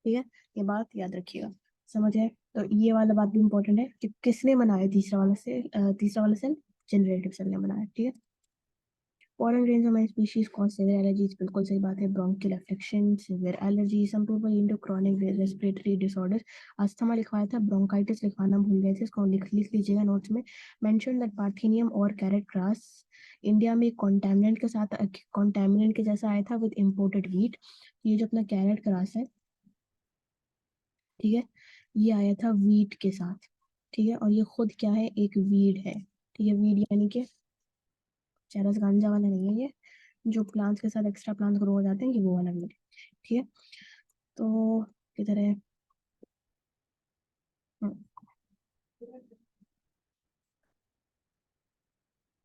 A: ठीक है, ये बात याद रखिएगा, समझ है। तो ये वाला बात भी इंपॉर्टेंट है कि किसने बनाया तीसरा वाला सेल जेनरेटिव सेल ने बनाया। ठीक है, Pollen grains of my species cause severe allergies, बिल्कुल सही बात है, bronchial affection, severe allergy, some people into chronic respiratory disorders। Asthma लिखवाया था, bronchitis लिखवाना भूल गए थे, इसको लिख लीजिएगा नोट्स में। Mention that Parthenium और carrot grass इंडिया में कॉन्टेमिनेंट के जैसा आया था विद इम्पोर्टेड वीट। ये जो अपना कैरेट ग्रास है, ठीक है, ये आया था वीट के साथ, ठीक है, और ये खुद क्या है, एक वीड है। ठीक है, वीड यानी कि चरस गांजा वाला नहीं है ये, जो प्लांट्स के साथ एक्स्ट्रा प्लांट्स ग्रो हो जाते हैं, ये वो वाला वीड। ठीक है, तो किधर है,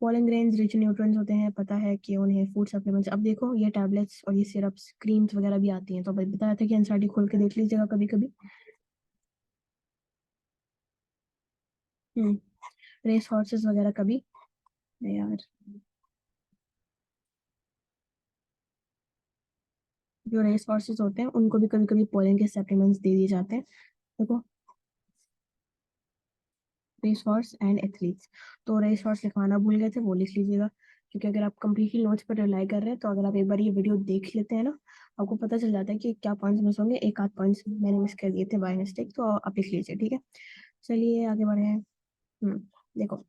A: पोलन ग्रेन्स रिच न्यूट्रिएंट्स होते हैं, पता है कि उन्हें फूड सप्लीमेंट्स, अब देखो ये टैबलेट्स और ये सिरप्स क्रीम्स वगैरह भी आती हैं, तो अभी बताया था कि एनसीईआरटी खोल के देख लीजिएगा कभी कभी। रेस हॉर्सेस वगैरह कभी, यार जो रेस हॉर्सेस होते हैं उनको भी कभी कभी पोलन के सप्लीमेंट्स दे दिए जाते हैं। देखो रेस हॉर्स एंड एथलीट्स, तो रेस हॉर्स लिखवाना भूल गए थे, वो लिख लीजिएगा, क्योंकि अगर आप कंप्लीटली नोट्स पर रिलाई कर रहे हैं तो अगर आप एक बार ये वीडियो देख लेते हैं ना, आपको पता चल जाता है कि क्या पॉइंट्स मिस होंगे, एक आध पॉइंट्स मैंने मिस कर दिए थे बाय मिस्टेक, तो आप लिख लीजिए। ठीक है, चलिए आगे बढ़े हैं। देखो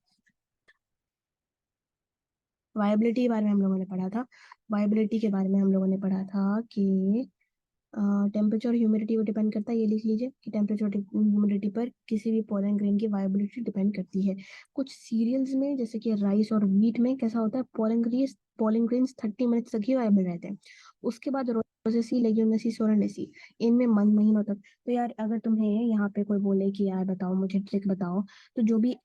A: वायबिलिटी के बारे में हम लोगों ने पढ़ा था, वायबिलिटी के बारे में हम लोगों ने पढ़ा था कि टेम्परेचर और ह्यूमिडिटी पर डिपेंड करता है, ये लिख लीजिए कि टेम्परेचर और ह्यूमिडिटी पर किसी भी पोलन ग्रेन की वायबिलिटी डिपेंड करती है। कुछ सीरियल्स में जैसे कि राइस और व्हीट में कैसा होता है, पोलन ग्रेन्स 30 मिनट तक ही वायबल रहते हैं, उसके बाद रोसेसी, लेग्यूमिनेसी, सोलानेसी, इनमें महीनों तक। तो यार अगर तुम्हें यहाँ पे कोई बोले कि यार बताओ मुझे ट्रिक बताओ, तो जो भी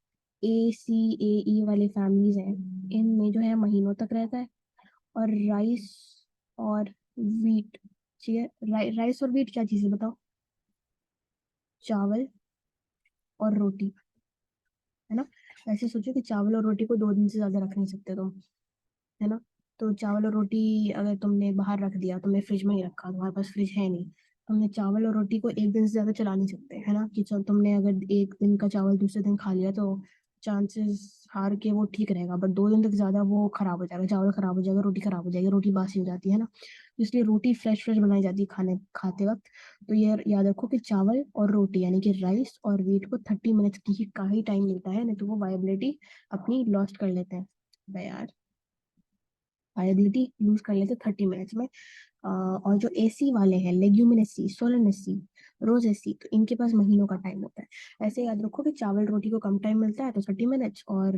A: ACAE वाले फैमिलीज हैं इनमें जो है महीनों तक रहता है, और राइस और वीट, ठीक है, राइस और वीट क्या चीज़ है बताओ, चावल और रोटी, है ना। ऐसे सोचो कि चावल और रोटी को 2 दिन से ज्यादा रख नहीं सकते तुम, है ना। तो चावल और रोटी अगर तुमने बाहर रख दिया, तुमने फ्रिज में ही रखा, तुम्हारे पास फ्रिज है नहीं, तुमने चावल और रोटी को 1 दिन से ज्यादा चला नहीं सकते, है ना, कि चल तुमने अगर 1 दिन का चावल दूसरे दिन खा लिया तो चांसेस हार के वो ठीक रहेगा, बट 2 दिन तक ज्यादा वो खराब हो जाएगा, चावल खराब हो जाएगा, रोटी खराब हो जाएगी, रोटी बासी हो जाती है ना। तो इसलिए रोटी फ्रेश फ्रेश बनाई जाती है खाने खाते वक्त। तो ये याद रखो कि चावल और रोटी यानी कि राइस और व्हीट को 30 मिनट्स की ही का ही टाइम मिलता है, नहीं तो वो वायबिलिटी अपनी लॉस्ट कर लेते हैं। भाई यार वायबिलिटी लूज कर लेते 30 मिनट्स में। और जो एसी वाले हैं, लेग्यूमिनेसी, सोलेनेसी, रोजेसी, तो इनके पास महीनों का टाइम होता है। ऐसे याद रखो कि चावल रोटी को कम टाइम मिलता है तो 30 मिनट्स, और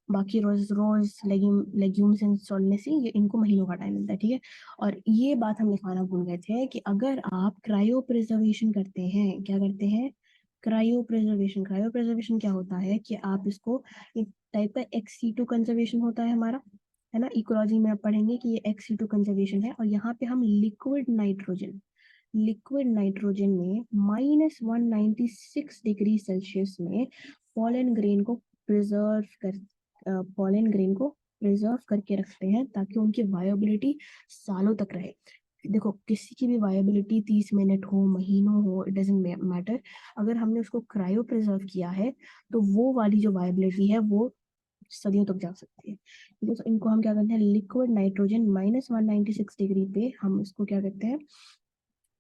A: बाकी रोज रोज लेग्यूम्स एंड सोलेनेसी ये इनको महीनों का टाइम मिलता है। ठीक है, और ये बात हम लिखवाना भूल गए थे कि अगर आप क्रायो प्रिजर्वेशन करते हैं, क्या करते हैं, क्रायो प्रिजर्वेशन, क्रायो प्रिजर्वेशन क्या होता है कि आप इसको एक टाइप का ex-situ कंजर्वेशन होता है हमारा, है ना। इकोलॉजी में आप पढ़ेंगे कि ये ex-situ कंजर्वेशन है, और यहाँ पे हम लिक्विड नाइट्रोजन में -196 डिग्री सेल्सियस में पॉलन ग्रेन को प्रिजर्व कर पॉलन ग्रेन को प्रिजर्व करके रखते हैं ताकि उनकी वायबिलिटी सालों तक रहे। देखो किसी की भी वायबिलिटी 30 मिनट हो, महीनों हो, इट डजेंट मैटर, अगर हमने उसको क्रायो प्रिजर्व किया है तो वो वाली जो वायबिलिटी है वो सदियों तक जा सकती है। ठीक है, तो इनको हम क्या करते हैं, लिक्विड नाइट्रोजन -196 डिग्री पे हम इसको क्या करते हैं,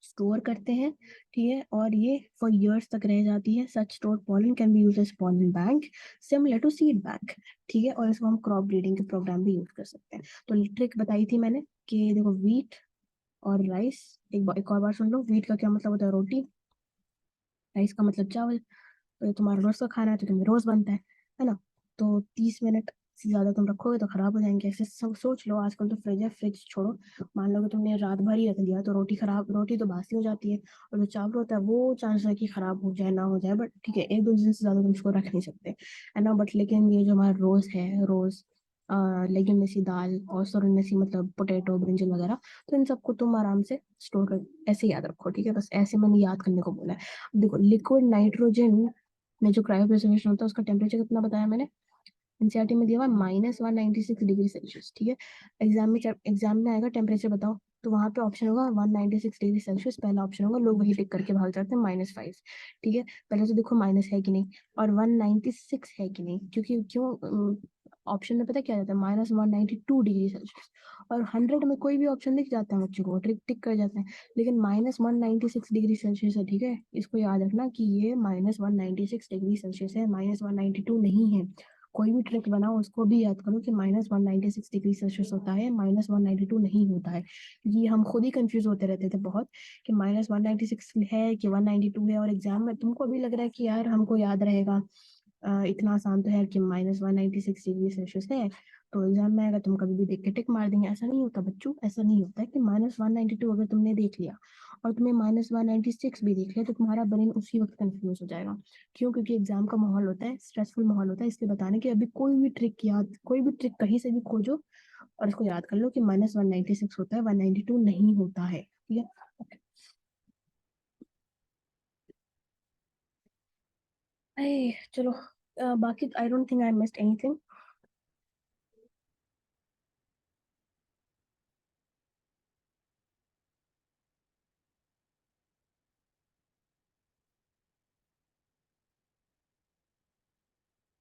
A: स्टोर करते हैं। ठीक है, और ये फॉर इयर्स तक रह जाती है। Such store pollen can be use as pollen bank similar to seed bank. ठीक है, और इसको हम क्रॉप ब्रीडिंग के प्रोग्राम भी यूज कर सकते हैं। तो ट्रिक बताई थी मैंने कि देखो, वीट और राइस, एक और बार सुन लो। वीट का क्या मतलब होता है, रोटी। राइस का मतलब चावल। तो ये तुम्हारा रोज का खाना है, तो तुम्हें रोज बनता है ना। तो 30 मिनट से ज्यादा तुम रखोगे तो खराब हो जाएंगे। ऐसे सब सोच लो, आजकल तो फ्रिज है, फ्रिज छोड़ो, मान लो कि तुमने रात भर ही रख दिया तो रोटी खराब, रोटी तो बासी हो जाती है। और जो चावल होता है वो चांस है कि खराब हो जाए, ना हो जाए, बट ठीक है, 1-2 दिन से ज्यादा तुम इसको रख नहीं सकते, है ना। बट लेकिन ये जो हमारा रोज है, रोज लेग्यूमिनेसी दाल और सोरेनेसी मतलब पोटैटो, ब्रिंजल वगैरह, तो इन सबको तुम आराम से स्टोर कर ऐसे याद रखो। ठीक है, बस ऐसे मैंने याद करने को बोला है। देखो, लिक्विड नाइट्रोजन में जो क्रायो प्रिजर्वेशन होता है उसका टेम्परेचर कितना बताया मैंने, एनसीईआरटी में दिया हुआ -196 डिग्री सेल्सियस। ठीक है, एग्जाम में आएगा टेम्परेचर बताओ, तो वहां पे ऑप्शन होगा 196 डिग्री सेल्सियस, पहला ऑप्शन होगा, लोग वही टिक करके भाग जाते हैं -5। ठीक है, पहले तो देखो माइनस है कि नहीं और 196 है कि नहीं, क्योंकि क्यों ऑप्शन में पता क्या जाता है, -192 डिग्री सेल्सियस। और 100 में कोई भी ऑप्शन दिख जाता है बच्चों को, टिक टिक कर जाते हैं। लेकिन -196 डिग्री सेल्सियस है। ठीक है, इसको याद रखना कि ये -196 डिग्री सेल्सियस है, -192 नहीं है। कोई भी ट्रिक बनाओ उसको भी याद करो कि -196 डिग्री सेल्सियस होता है, -192 नहीं होता है। ये हम खुद ही कंफ्यूज होते रहते थे बहुत कि -196 है कि 192 है, और एग्जाम में तुमको भी लग रहा है कि यार हमको याद रहेगा, इतना आसान तो है कि -196 डिग्री सेल्सियस है, तो एग्जाम में आएगा तुम कभी भी देख के टिक मार देंगे। ऐसा नहीं होता बच्चों, ऐसा नहीं होता है कि -192 अगर तुमने देख लिया और तुम्हें -196 भी देख लिया तो तुम्हारा ब्रेन उसी वक्त कंफ्यूज हो जाएगा। क्यों? क्योंकि एग्जाम का माहौल होता है, स्ट्रेसफुल माहौल होता है, इसलिए बताने कि अभी कोई भी ट्रिक कहीं से भी खोजो और इसको याद कर लो कि -196 होता है, 192 नहीं होता है। ठीक है, चलो, बाकी I don't think I missed anything.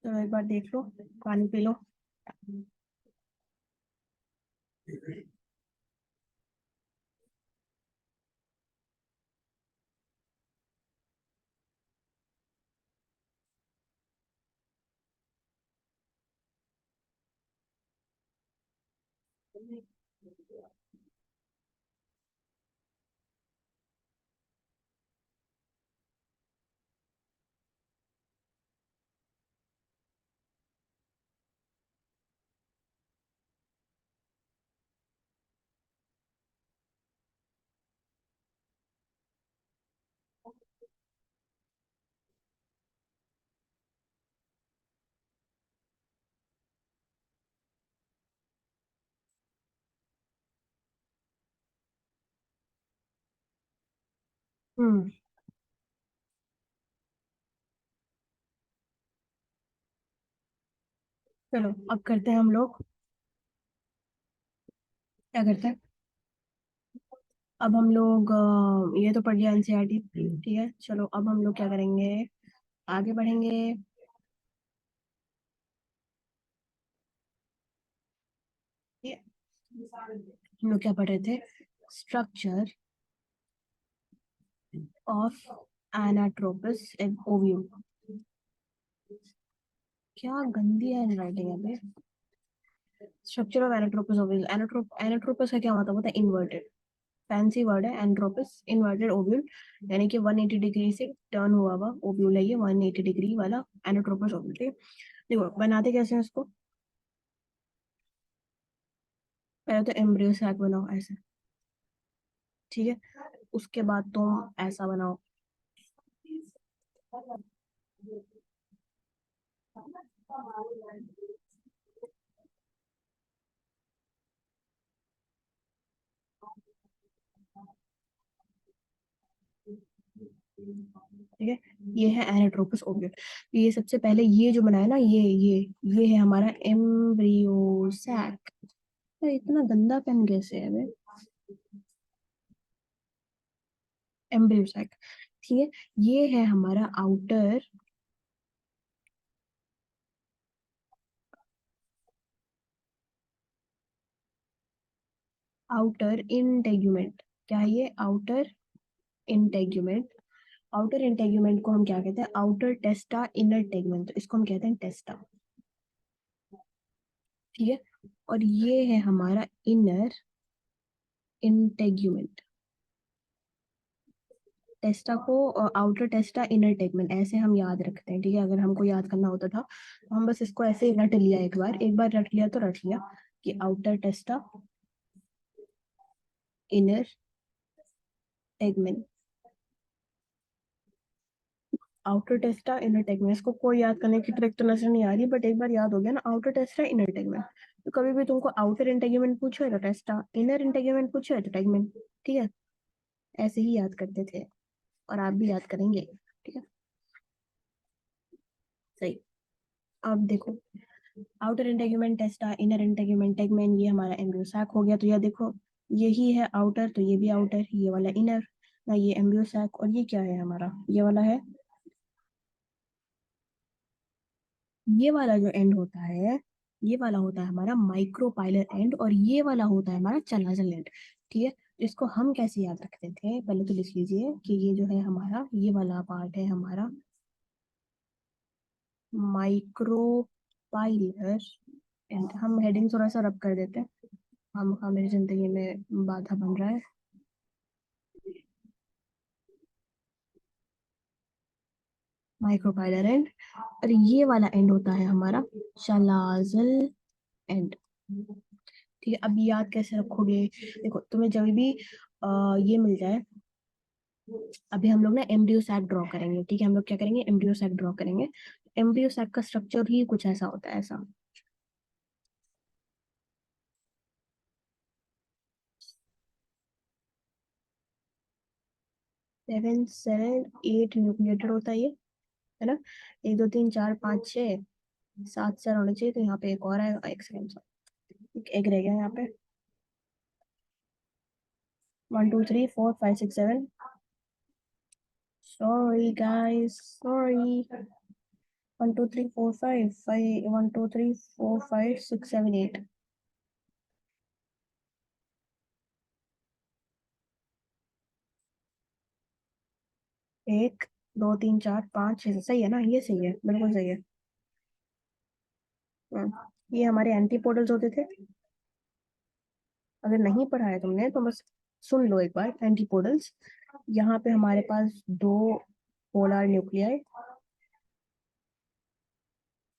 A: चलो एक बार देख लो, पानी पी लो। हम्म। चलो अब करते हैं हम लोग, क्या करते हैं, अब हम लोग ये तो पढ़ लिया एनसीईआरटी। ठीक है, चलो अब हम लोग क्या करेंगे, आगे बढ़ेंगे। ये हम लोग क्या पढ़ रहे थे, स्ट्रक्चर ऑफ एनाट्रोपस ओवियम। क्या गंदी है हैंडराइटिंग है बे। स्ट्रक्चर ऑफ एनाट्रोपस ओवियल, एनाट्रोपस का क्या मतलब होता है, इन्वर्टेड, फैंसी वर्ड है एंट्रोपस, इन्वर्टेड ओव्यूल, यानी कि 180 डिग्री से टर्न हुआ हुआ ओव्यूल है ये, 180 डिग्री वाला एनाट्रोपस ओव्यूल। ठीक है, देखो बनाते कैसे हैं इसको, पहले तो एम्ब्रियो सैक बनाओ ऐसे। ठीक है, उसके बाद तुम ऐसा बनाओ। ठीक है, ये है एनाट्रोपस ओव्यूल। ये सबसे पहले ये जो बनाया ना, ये है हमारा एम्ब्रियो सैक। इतना गंदा पेन कैसे है बे, एम्ब्रियो सैक। ठीक है, ये है हमारा आउटर, आउटर इंटेग्यूमेंट, क्या है ये? Outer integument. आउटर इंटेग्यूमेंट को हम क्या कहते हैं? आउटर टेस्टा, इनर टेगमेंट, तो इसको हम कहते हैं टेस्टा। ठीक है, और ये है हमारा इनर इंटेग्यूमेंट। टेस्टा को आउटर टेस्टा, इनर टेगमेंट, ऐसे हम याद रखते हैं। ठीक है, अगर हमको याद करना होता था तो हम बस इसको ऐसे ही रट लिया, एक बार रट लिया तो रट लिया कि outer टेस्टा, inner tegmen, outer टेस्टा, inner tegmen. इसको कोई याद करने की ट्रिक तो नजर नहीं आ रही, बट एक बार याद हो गया ना, आउटर टेस्टा, इनर टेगमेंट। तो कभी भी तुमको आउटर इंटेग्यूमेंट पूछो तो टेस्टा, इनर इंटेग्यूमेंट पूछो तो टेगमेंट। ठीक है, ऐसे ही याद करते थे, और आप भी याद करेंगे। ठीक है, सही। अब देखो, outer integument टेस्टा, inner integument tegmen, ये हमारा एम्ब्रियो सैक हो गया। तो यह देखो, यही है आउटर, तो ये भी आउटर, ये वाला इनर ना, ये एम्ब्रियो सैक, और ये क्या है हमारा? ये वाला है, ये वाला जो एंड होता है, ये वाला होता है हमारा माइक्रोपाइलर एंड, और ये वाला होता है हमारा चलाजल एंड। ठीक है, तो इसको हम कैसे याद रखते थे? पहले तो लिख लीजिए कि ये जो है हमारा, ये वाला पार्ट है हमारा माइक्रोपाइलर एंड। हम हेडिंग थोड़ा सा रब कर देते हैं, हम मेरी जिंदगी में बाधा बन रहा है। माइक्रोपाइलर एंड, और ये वाला एंड होता है हमारा चलाजल एंड। ठीक है, अब याद कैसे रखोगे? देखो, तुम्हें जब भी ये मिल जाए, अभी हम लोग ना एम्ब्रियो सैक ड्रॉ करेंगे। ठीक है, हम लोग क्या करेंगे? एम्ब्रियो सैक ड्रॉ करेंगे। एम्ब्रियो सैक का स्ट्रक्चर ही कुछ ऐसा होता है, ऐसा। 7 7 8 न्यूक्लिएटेड होता है ये, है ना? 1 2 3 4 5 6 7 सेल होने चाहिए, तो यहाँ पे एक और आएगा, एक सेकंड, एक एग रह गया यहाँ पे। 1 2 3 4 5 6 7, सॉरी गाइस, सॉरी। 1 2 3 4 5 1 2 3 4 5 6 7 8। 1 2 3 4 5 6, सही है ना? ये सही है, बिल्कुल सही है। ये हमारे एंटीपोडल्स होते थे। अगर नहीं पढ़ा है तुमने तो बस सुन लो एक बार, एंटीपोडल्स। यहाँ पे हमारे पास दो पोलर न्यूक्लियाई,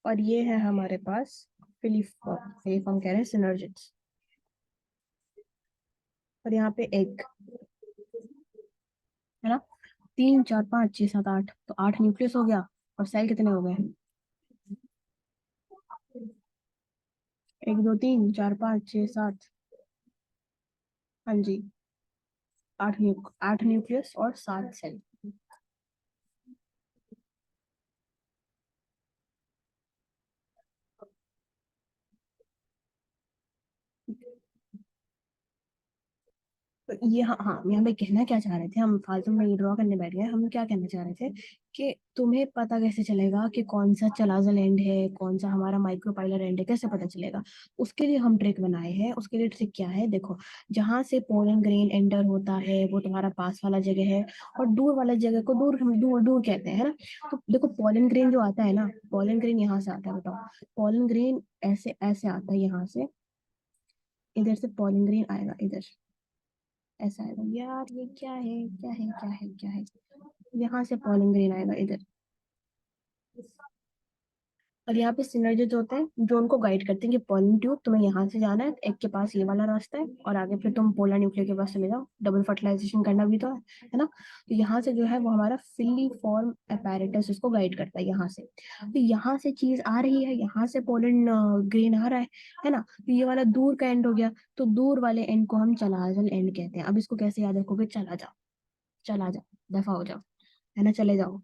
A: और ये है हमारे पास फिलिफॉर्म, फिलिफॉर्म कह रहे हैं, सिनर्जिड्स। और यहाँ पे एग, है ना? 3 4 5 6 7 8, तो 8 न्यूक्लियस हो गया। और सेल कितने हो गए? 1 2 3 4 5 6 7। हाँ जी, 8 न्यूक्लियस और 7 सेल। तो ये, हाँ हाँ, यहाँ पे कहना क्या चाह रहे थे, हम फालतू में ड्रॉ करने बैठ गए। हम क्या कहना चाह रहे थे कि तुम्हें पता कैसे चलेगा कि कौन सा चलाजल एंड है, कौन सा हमारा माइक्रोपाइलर एंड है, कैसे पता चलेगा? उसके लिए हम ट्रिक बनाए हैं। उसके लिए ट्रिक क्या है? देखो, जहां से पोलन ग्रेन एंटर होता है वो तुम्हारा पास वाला जगह है, और दूर वाला जगह को दूर, हम दूर दूर कहते हैं, है ना? तो देखो, पोलन ग्रेन जो आता है ना, पोलन ग्रेन यहाँ से आता है, बताओ। पोलन ग्रेन ऐसे ऐसे आता है, यहाँ से, इधर से पोलन ग्रेन आएगा, इधर ऐसा आएगा। यार ये क्या है, क्या है, क्या है, क्या है? यहाँ से पॉलिंग ग्रेन आएगा, इधर। और यहाँ पे सिनर्जिड्स होते हैं जो उनको गाइड करते हैं कि पॉलिन ट्यूब तुम्हें यहाँ से जाना है, एक के पास ये वाला रास्ता है, और आगे फिर तुम पोलर न्यूक्लियर के पास चले जाओ, डबल फर्टिलाइजेशन करना भी तो है ना? तो यहाँ से जो है वो हमारा फिलीफॉर्म apparatus उसको गाइड करता है, यहाँ से। तो यहाँ से चीज आ रही है, यहाँ से पोलन ग्रेन आ रहा है ना? तो ये वाला दूर का एंड हो गया, तो दूर वाले एंड को हम चलाजल एंड कहते हैं। अब इसको कैसे याद रखोगे? चला जाओ, चला जाओ, दफा हो जाओ, है ना? चले जाओ,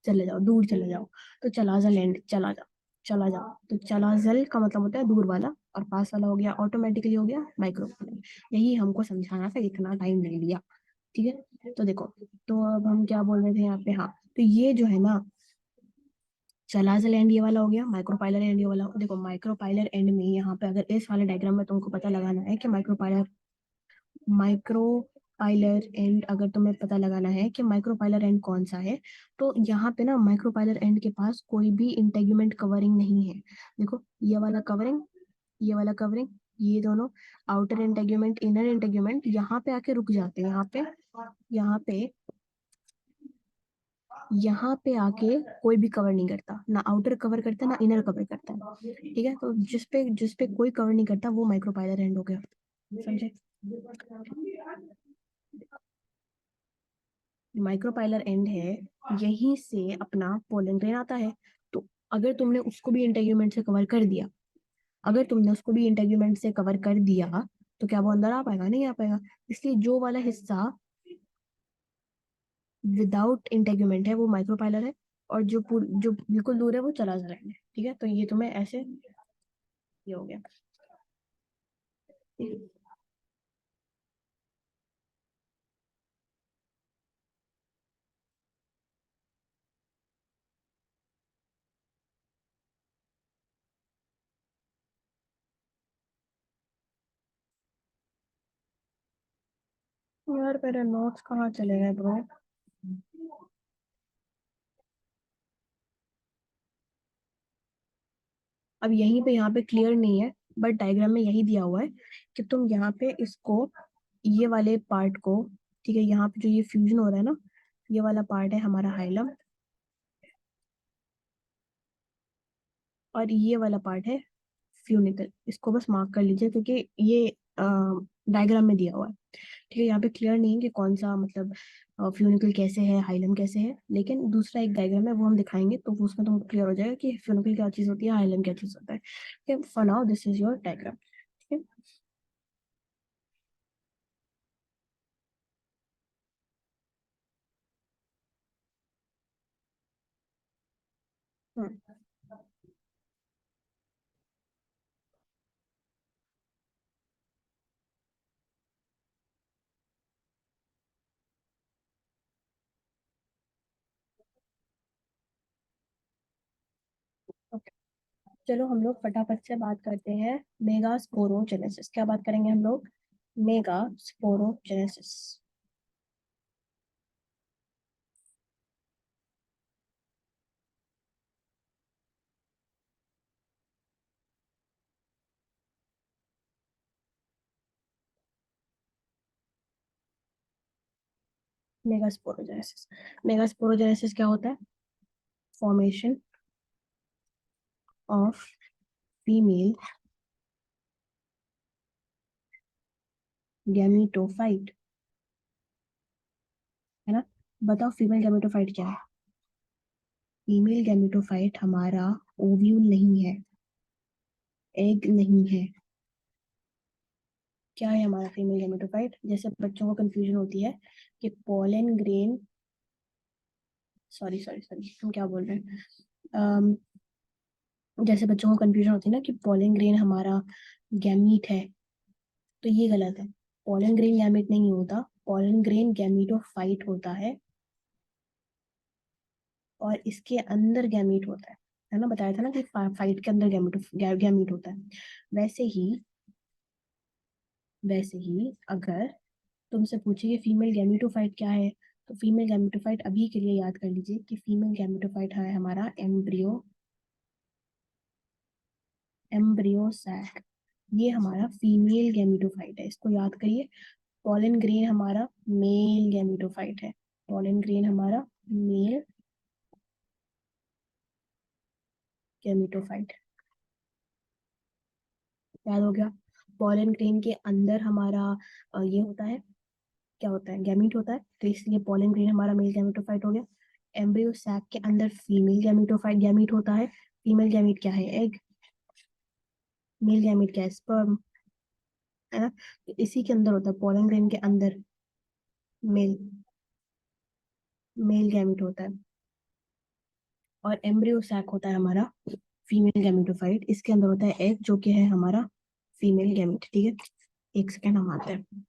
A: चले जाओ, दूर चले जाओ। तो चलाजा लैंड, चला जाओ, चला जाओ। तो चलाजल का मतलब होता है दूर वाला, और पास वाला हो गया, ऑटोमेटिकली हो गया माइक्रो। यही हमको समझाना था, इतना टाइम ले लिया। ठीक है, तो देखो, तो अब हम क्या बोल रहे थे यहाँ पे? हाँ, तो ये जो है ना, चलाजल एंड ये वाला हो गया, माइक्रोपाइलर एंड ये वाला। देखो, माइक्रोपाइलर एंड में यहाँ पे अगर इस वाले डायग्राम में तुमको पता लगाना है कि माइक्रोपाइलर माइक्रोपाइलर एंड अगर तुम्हें पता लगाना है कि माइक्रोपाइलर एंड कौन सा है, तो यहाँ पे ना माइक्रोपाइलर एंड के पास कोई भी इंटेग्यूमेंट कवरिंग नहीं है। देखो ये वाला कवरिंग, ये वाला कवरिंग, ये दोनों आउटर इंटेग्यूमेंट इनर इंटेग्यूमेंट यहाँ पे आके रुक जाते हैं। यहाँ पे यहाँ पे आके कोई भी कवर नहीं करता, ना आउटर कवर करता ना इनर कवर करता है। ठीक है, तो जिस पे कोई कवर नहीं करता वो माइक्रोपाइलर एंड हो गया। समझे? माइक्रोपाइलर एंड है, यहीं से अपना पोलन ग्रेन आता है। तो अगर तुमने उसको भी इंटेग्यूमेंट से कवर कर दिया, अगर तुमने उसको भी इंटेग्यूमेंट से कवर कर दिया, तो क्या वो अंदर आ पाएगा? नहीं आ पाएगा। इसलिए जो वाला हिस्सा विदाउट इंटेग्यूमेंट है वो माइक्रोपाइलर है, और जो बिल्कुल दूर है वो चला जा रहा है। ठीक है, तो ये तुम्हें ऐसे, ये हो गया। ठीक है? यार मेरे नोट्स कहाँ चले गए ब्रो? अब यहीं पे, यहाँ पे क्लियर नहीं है, बट डायग्राम में यही दिया हुआ है कि तुम यहाँ पे इसको, ये वाले पार्ट को, ठीक है, यहाँ पे जो ये फ्यूजन हो रहा है ना, ये वाला पार्ट है हमारा हाइलम, और ये वाला पार्ट है फ्यूनिकल। इसको बस मार्क कर लीजिए क्योंकि ये डायग्राम में दिया हुआ है। ठीक है, यहाँ पे क्लियर नहीं है कि कौन सा मतलब फ्यूनिकल कैसे है, हाइलम कैसे है, लेकिन दूसरा एक डायग्राम है वो हम दिखाएंगे तो वो उसमें तुमको क्लियर हो जाएगा कि फ्यूनिकल क्या चीज होती है, हाइलम क्या चीज होता है। ठीक है, for now this is your diagram. ठीक है। हम्म, ओके। चलो हम लोग फटाफट से बात करते हैं मेगा स्पोरोजेनेसिस। क्या बात करेंगे हम लोग? Mega sporogenesis. मेगास्पोरोजेनेसिस, मेगास्पोरोजेनेसिस क्या होता है? फॉर्मेशन ऑफ फीमेल गैमीटोफाइट, है ना? बताओ फीमेल गैमीटोफाइट क्या है? फीमेल गैमीटोफाइट हमारा ओव्यूल नहीं है, एग नहीं है। क्या है हमारा फीमेल गैमेटोफाइट? जैसे बच्चों को कंफ्यूजन होती है कि pollen grain, sorry sorry sorry, हम क्या बोल रहे हैं? अम, जैसे बच्चों को कंफ्यूजन होती है ना कि पोलन ग्रेन हमारा गैमीट है, तो ये गलत है। पोलन ग्रेन गैमीट नहीं होता, पोलन ग्रेन गैमीटोफाइट होता है, और इसके अंदर गैमीट होता है ना? बताया था ना कि फाइट के अंदर गैमीट होता है। वैसे ही, वैसे ही अगर तुमसे पूछे कि फीमेल गैमेटोफाइट क्या है, तो फीमेल गैमेटोफाइट अभी के लिए याद कर लीजिए कि फीमेल गैमेटोफाइट है हमारा एम्ब्रियो, एम्ब्रियो सैक। ये हमारा फीमेल गैमेटोफाइट है, इसको याद करिए। पॉलन ग्रेन हमारा मेल गैमेटोफाइट है, पॉलन ग्रेन हमारा मेल गैमेटोफाइट। याद हो गया? पॉलन ग्रेन के अंदर हमारा ये होता है, क्या होता है? गैमीट होता है, तो इसलिए पॉलन ग्रेन हमारा मेल गैमेटोफाइट हो गया। एम्ब्रियो सैक के अंदर फीमेल गैमेटोफाइट गैमीट होता है। फीमेल गैमीट क्या है? एग। मेल गैमीट क्या है? स्पर्म, है ना? तो इसी के अंदर होता है, पॉलन ग्रेन के अंदर मेल, मेल गैमीट होता है। और एम्ब्रियो सैक होता है हमारा फीमेल गैमेटोफाइट, इसके अंदर होता है एग जो कि है हमारा फीमेल गैमीट। ठीक है, एक सेकेंड हम आते हैं।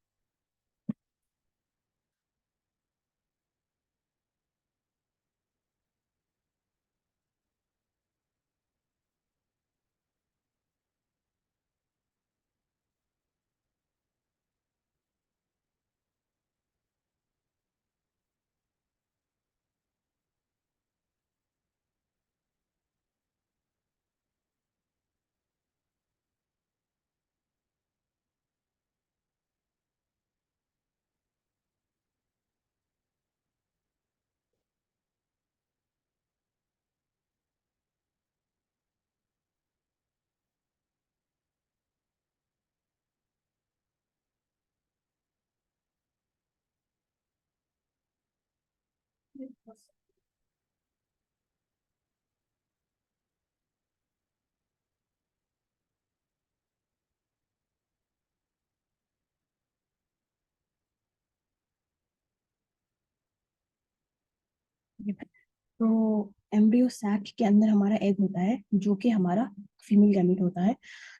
A: तो एम्ब्रियो सैक के अंदर हमारा एग होता है जो कि हमारा फीमेल गैमीट होता है।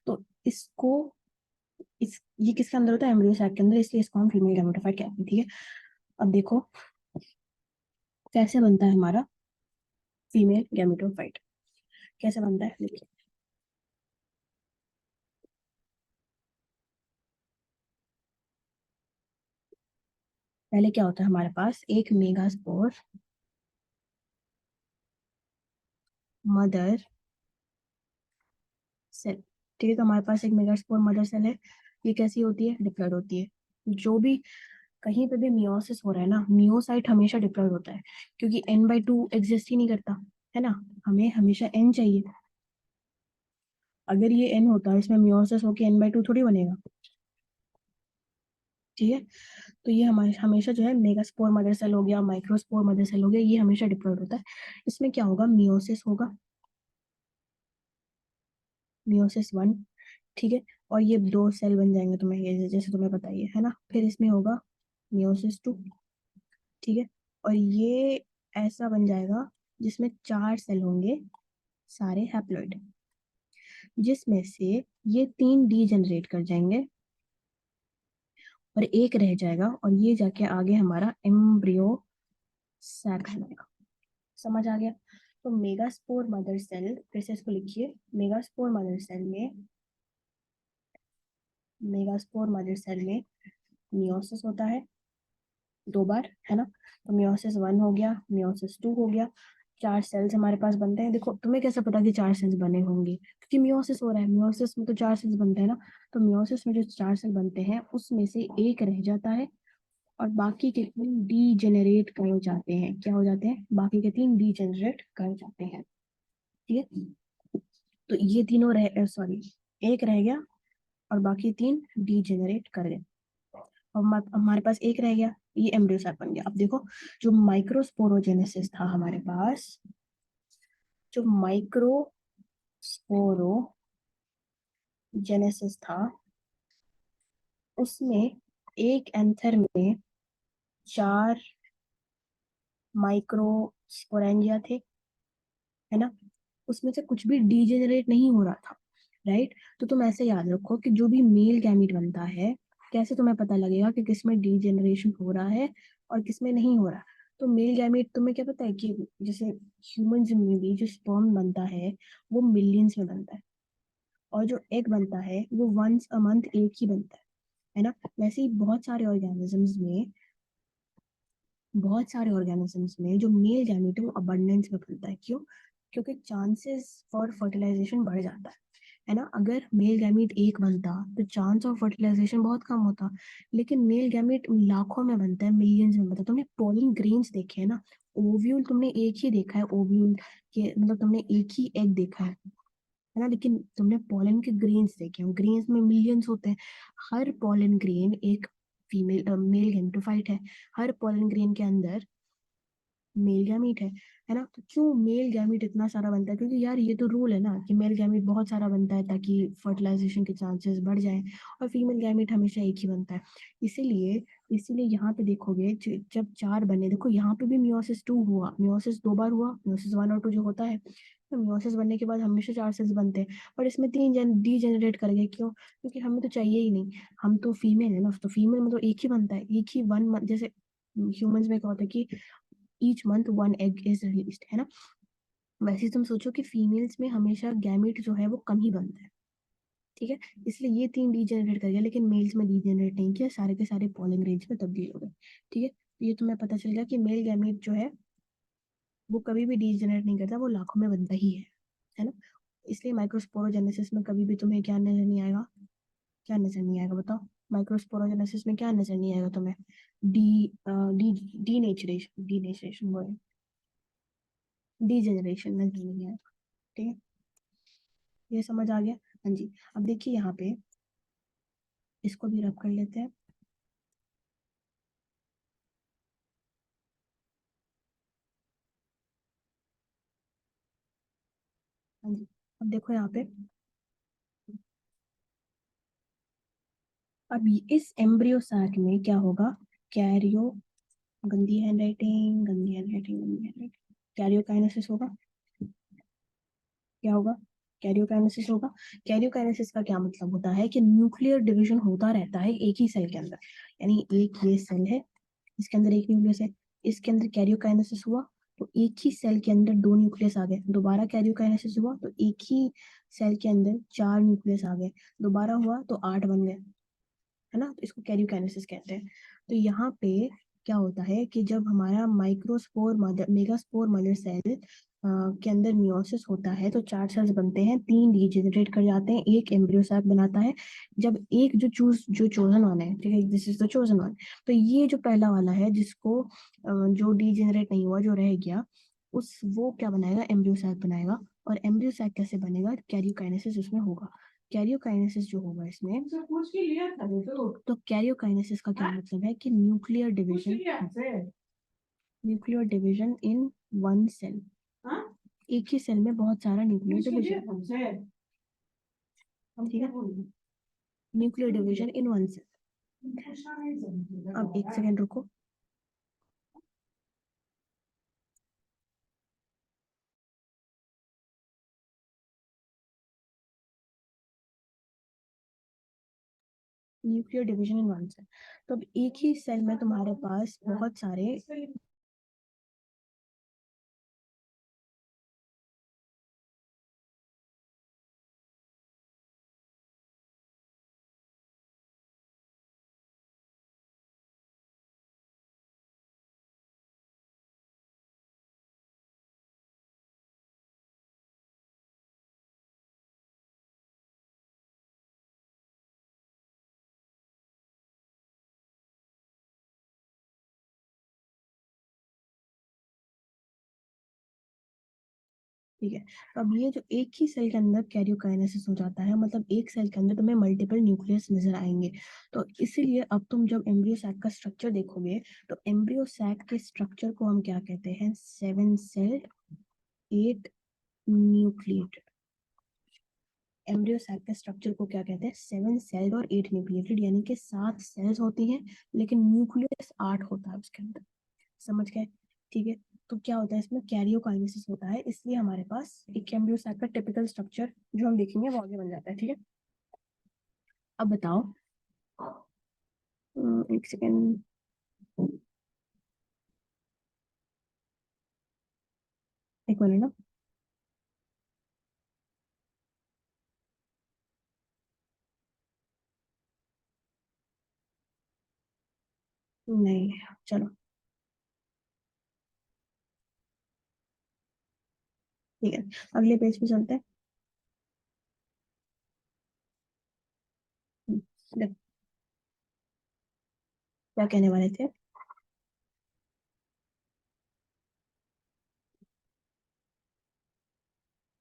A: तो इसको इस ये किसके अंदर होता है? एम्ब्रियो सैक के अंदर, इसलिए इसको हम फीमेल गैमेटोफाइट कहते हैं। ठीक है, अब देखो कैसे बनता है हमारा फीमेल गैमेटोफाइट। कैसे बनता है देखिए। पहले क्या होता है हमारे पास? एक मेगास्पोर मदर सेल। ठीक है, तो हमारे पास एक मेगास्पोर मदर सेल है। ये कैसी होती है? डिप्लॉयड होती है। जो भी कहीं पे भी मियोसिस हो रहा है ना, मियोसाइट हमेशा डिप्लॉयड होता है, क्योंकि n/2 एग्जिस्ट ही नहीं करता है ना। हमें हमेशा n चाहिए। अगर ये n होता है, इसमें मियोसिस होके n/2 थोड़ी बनेगा। ठीक है, तो ये हमारे हमेशा जो है मेगास्पोर मदर सेल हो गया, माइक्रोस्पोर मदर सेल हो गया, ये हमेशा डिप्लॉयड होता है। इसमें क्या होगा? मियोसिस होगा, मियोसिस 1। ठीक है, और ये दो सेल बन जाएंगे तुम्हें, ये जैसे तुम्हें पता ही है ना। फिर इसमें होगा मियोसिस 2। ठीक है, और ये ऐसा बन जाएगा जिसमें 4 सेल होंगे, सारे हैप्लॉइड, जिसमें से ये 3 डीजेनरेट कर जाएंगे और एक रह जाएगा, और ये जाके आगे हमारा एम्ब्रियो सैक बनेगा। समझ आ गया? तो मेगास्पोर मदर सेल, फिर से इसको लिखिए। मेगास्पोर मदर सेल में मेगास्पोर मदर सेल में मियोसिस होता है 2 बार, है ना। तो मियोसिस 1 हो गया, मियोसिस 2 हो गया। 4 सेल्स हमारे पास बनते हैं। देखो तुम्हें कैसे पता कि 4 सेल्स बने होंगे? क्योंकि मियोसिस हो रहा है, मियोसिस में तो 4 सेल्स बनते हैं ना। तो मियोसिस में जो 4 सेल बनते हैं उसमें से एक रह जाता है, और बाकी के 3 डीजेनरेट कर जाते हैं। क्या हो जाते हैं? बाकी के 3 डीजेनरेट कर जाते हैं। ठीक है, तो ये तीनों रह सॉरी, एक रह गया और बाकी 3 डीजेनरेट कर गए। और हमारे पास एक रह गया, ये एम्ब्रियो सैक बन गया। अब देखो, जो माइक्रोस्पोरोजेनेसिस था हमारे पास, जो माइक्रोस्पोरोजेनेसिस था, उसमें एक एंथर में 4 माइक्रोस्पोरेंजिया थे, है ना। उसमें से कुछ भी डीजेनरेट नहीं हो रहा था, राइट। तो तुम ऐसे याद रखो कि जो भी मेल गैमीट बनता है, कैसे तुम्हें पता लगेगा कि किसमें डीजेनरेशन हो रहा है और किसमें नहीं हो रहा? तो मेल गैमीट तुम्हें क्या पता है कि जैसे ह्यूमंस में भी जो स्पर्म बनता है वो मिलियंस में बनता है, और जो एग बनता है वो वंस अ मंथ एक ही बनता है ना। वैसे ही बहुत सारे ऑर्गेनिजम्स में जो मेल गैमीट है वो अबंडेंस में बनता है। क्यों? क्योंकि चांसेस फॉर फर्टिलाइजेशन बढ़ जाता है ना। अगर मेल गैमीट एक बनता तो चांस ऑफ फर्टिलाइजेशन बहुत कम होता, लेकिन मेल गैमीट लाखों में बनता है, मिलियंस में बनता है। तुमने पोलिन ग्रेन्स देखे हैं ना, ओव्यूल तुमने एक ही देखा है, ओव्यूल के मतलब तुमने एक ही एग देखा है ना, लेकिन तुमने पोलन के ग्रेन्स देखे हैं, ग्रेन्स में मिलियंस होते हैं। हर पोलन ग्रेन एक फीमेल मेल गेमेटोफाइट है। हर पोलन ग्रेन के अंदर मेल गैमीट है ना। तो क्यों मेल गैमीट इतना सारा बनता है? क्योंकि यार ये तो रूल है ना कि मेल गैमीट बहुत सारा बनता है ताकि फर्टिलाइजेशन के चांसेस बढ़ जाएं, और फीमेल गैमीट हमेशा एक ही बनता है। इसीलिए इसीलिए यहाँ पे देखोगे, जब 4 बने, देखो यहाँ पे भी मियोसिस 2 हुआ, मियोसिस 2 बार हुआ, मियोसिस 1 और 2 जो होता है। तो मियोसिस बनने के बाद हमेशा 4 सेल्स बनते हैं, पर इसमें 3 डी जनरेट कर गए। क्यों? क्योंकि हमें तो चाहिए ही नहीं, हम तो फीमेल है ना। तो फीमेल में तो एक ही बनता है, एक ही 1 मंथ, जैसे ह्यूमंस में क्या होता है कि each month 1 egg is released, है ना। वैसे तुम सोचो कि फीमेल्स में हमेशा गैमेट जो है वो कम ही बनता है। ठीक है, इसलिए ये 3 डीजेनरेट कर गया, लेकिन मेल्स में डीजेनरेट नहीं किया, सारे के सारे पॉलिंग रेंज में तब्दील हो गए। ठीक है, तो ये तुम्हें पता चल गया कि मेल गैमेट जो है वो कभी भी डीजेनरेट नहीं करता, वो लाखों में बनता ही है ना। इसलिए माइक्रोस्पोरोजेनेसिस में कभी भी तुम्हें क्या नजर नहीं आएगा? क्या नजर नहीं आएगा बताओ? माइक्रोस्पोरोजेनेसिस में क्या नजर नहीं आएगा तुम्हें? डी डी डीनेचरेशन वो डीजेनरेशन नजर नहीं आएगा। ठीक है, ये समझ आ गया? हाँ जी। अब देखिए यहाँ पे इसको भी रब कर लेते हैं। अब देखो यहाँ पे, अब इस एम्ब्रियो सैक में क्या होगा, कैरियो, गंदी हैंडराइटिंग, गंदी हैंडराइटिंग, गंदी हैंडराइटिंग, कैरियोकाइनेसिस होगा। क्या होगा, कैरियोकाइनेसिस होगा। कैरियोकाइनेसिस का क्या मतलब होता है कि न्यूक्लियर डिवीजन होता रहता है एक ही सेल के अंदर। यानी एक ये सेल है, इसके अंदर एक न्यूक्लियस है, इसके अंदर कैरियोकाइनेसिस हुआ तो एक ही सेल के अंदर दो न्यूक्लियस आ गए, दोबारा कैरियोकाइनेसिस हुआ तो एक ही सेल के अंदर चार न्यूक्लियस आ गए, दोबारा हुआ तो आठ बन गए, है ना। तो इसको कैरियोकाइनेसिस कहते हैं। तो यहाँ पे क्या होता है कि जब हमारा microspore mother megaspore mother cell के अंदर मियोसिस होता है तो चार सेल्स बनते हैं, तीन डीजेनरेट कर जाते हैं, एक एम्ब्रियो सैक बनाता है। जब एक जो चोजन वन है, ठीक है, this is the chosen one, तो ये जो पहला वाला है जिसको जो डीजेनरेट नहीं हुआ, जो रह गया, उस वो क्या बनाएगा, एम्ब्रियो सैक बनाएगा। और एम्ब्रियो सैक कैसे बनेगा, कैरियोकाइनेसिस उसमें होगा। कैरियोकाइनेसिस जो होगा इसमें, तो कैरियोकाइनेसिस का क्या मतलब है कि nuclear division in one cell, एक ही सेल में बहुत सारा न्यूक्लियर डिवीजन, ठीक है, nuclear division in one cell. अब एक सेकेंड रुको। Nuclear division in one cell, तो अब एक ही सेल में तुम्हारे पास बहुत सारे, ठीक है। तो अब ये जो एक ही सेल के अंदर कैरियोकाइनेसिस हो जाता है, मतलब एक सेल के अंदर तुम्हें मल्टीपल न्यूक्लियस नजर आएंगे। तो इसीलिए अब तुम जब एम्ब्रियो सैक का स्ट्रक्चर देखोगे तो एम्ब्रियो सैक के स्ट्रक्चर को हम क्या कहते हैं, seven celled eight nucleated. Embryo sac के स्ट्रक्चर को क्या कहते हैं, सेवन सेल्ड और एट न्यूक्लिएटेड, यानी कि सात सेल्स होती हैं लेकिन न्यूक्लियस आठ होता है उसके अंदर। समझ गए, ठीक है। तो क्या होता है इसमें, कैरियोकाइनेसिस होता है, इसलिए हमारे पास एक एम्ब्रियो सैक का टिपिकल स्ट्रक्चर जो हम देखेंगे वो आगे बन जाता है, ठीक है। अब बताओ, एक सेकेंड, एक मिनट ना। नहीं, चलो ठीक है, अगले पेज पे चलते हैं। देख, क्या कहने वाले थे।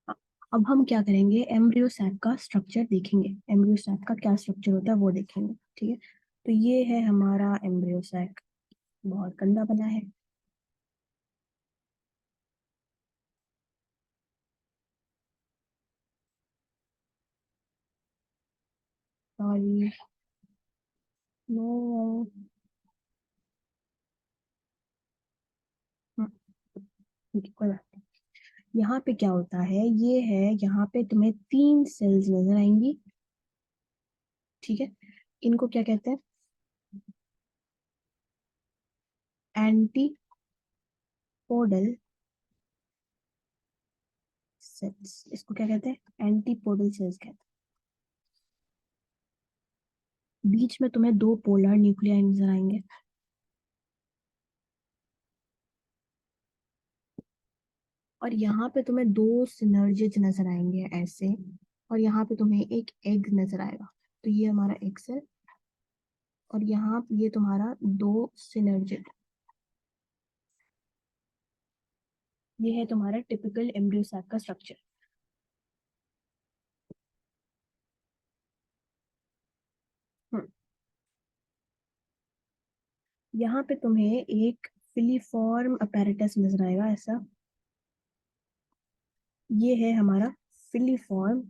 A: अ- अब हम क्या करेंगे, एम्ब्रियो सैक का स्ट्रक्चर देखेंगे, एम्ब्रियो सैक का क्या स्ट्रक्चर होता है वो देखेंगे, ठीक है। तो ये है हमारा एम्ब्रियो सैक, बहुत गंदा बना है। सॉरी, नो, ठीक है, कोई बात नहीं। यहाँ पे क्या होता है, ये है, यहाँ पे तुम्हें तीन सेल्स नजर आएंगी, ठीक है। इनको क्या कहते हैं, एंटीपोडल सेल्स, इसको क्या कहते हैं, एंटीपोडल सेल्स कहते हैं। बीच में तुम्हें दो पोलर न्यूक्लियाई नजर आएंगे, और यहाँ पे तुम्हें दो सिनर्जिड नजर आएंगे ऐसे, और यहाँ पे तुम्हें एक एग नजर आएगा। तो ये हमारा एग सेल, और यहाँ पे ये तुम्हारा दो सिनर्जिड, ये है तुम्हारा टिपिकल एम्ब्रियो सैक का स्ट्रक्चर। यहाँ पे तुम्हें एक फिलीफॉर्म अपैरेटस नजर आएगा ऐसा, ये है हमारा filiform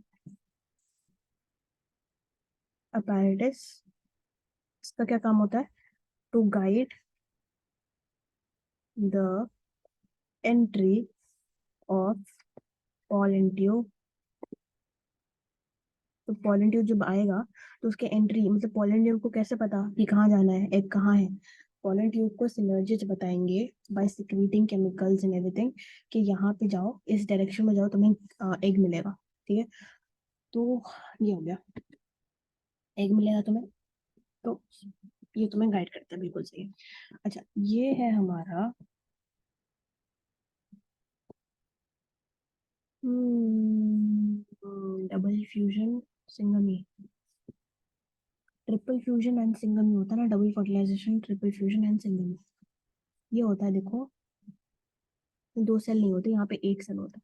A: apparatus, इसका क्या काम होता है? To guide the entry of pollen tube। तो pollen tube जब आएगा तो उसके एंट्री मतलब pollen tube को कैसे पता कि कहाँ जाना है, एग कहाँ है? pollen tube को synergists बताएंगे by secreting chemicals and everything कि यहाँ पे जाओ, इस डायरेक्शन में जाओ, तुम्हें एग मिलेगा। ठीक है, तो ये हो गया, एग मिलेगा तुम्हें, तो ये तुम्हें गाइड करता है, बिल्कुल सही। अच्छा, ये है हमारा double fusion syngamy, triple fusion and syngamy होता है ना, double fertilization, triple fusion and syngamy. ये होता है, देखो, दो सेल नहीं होते, यहाँ पे एक सेल होता है,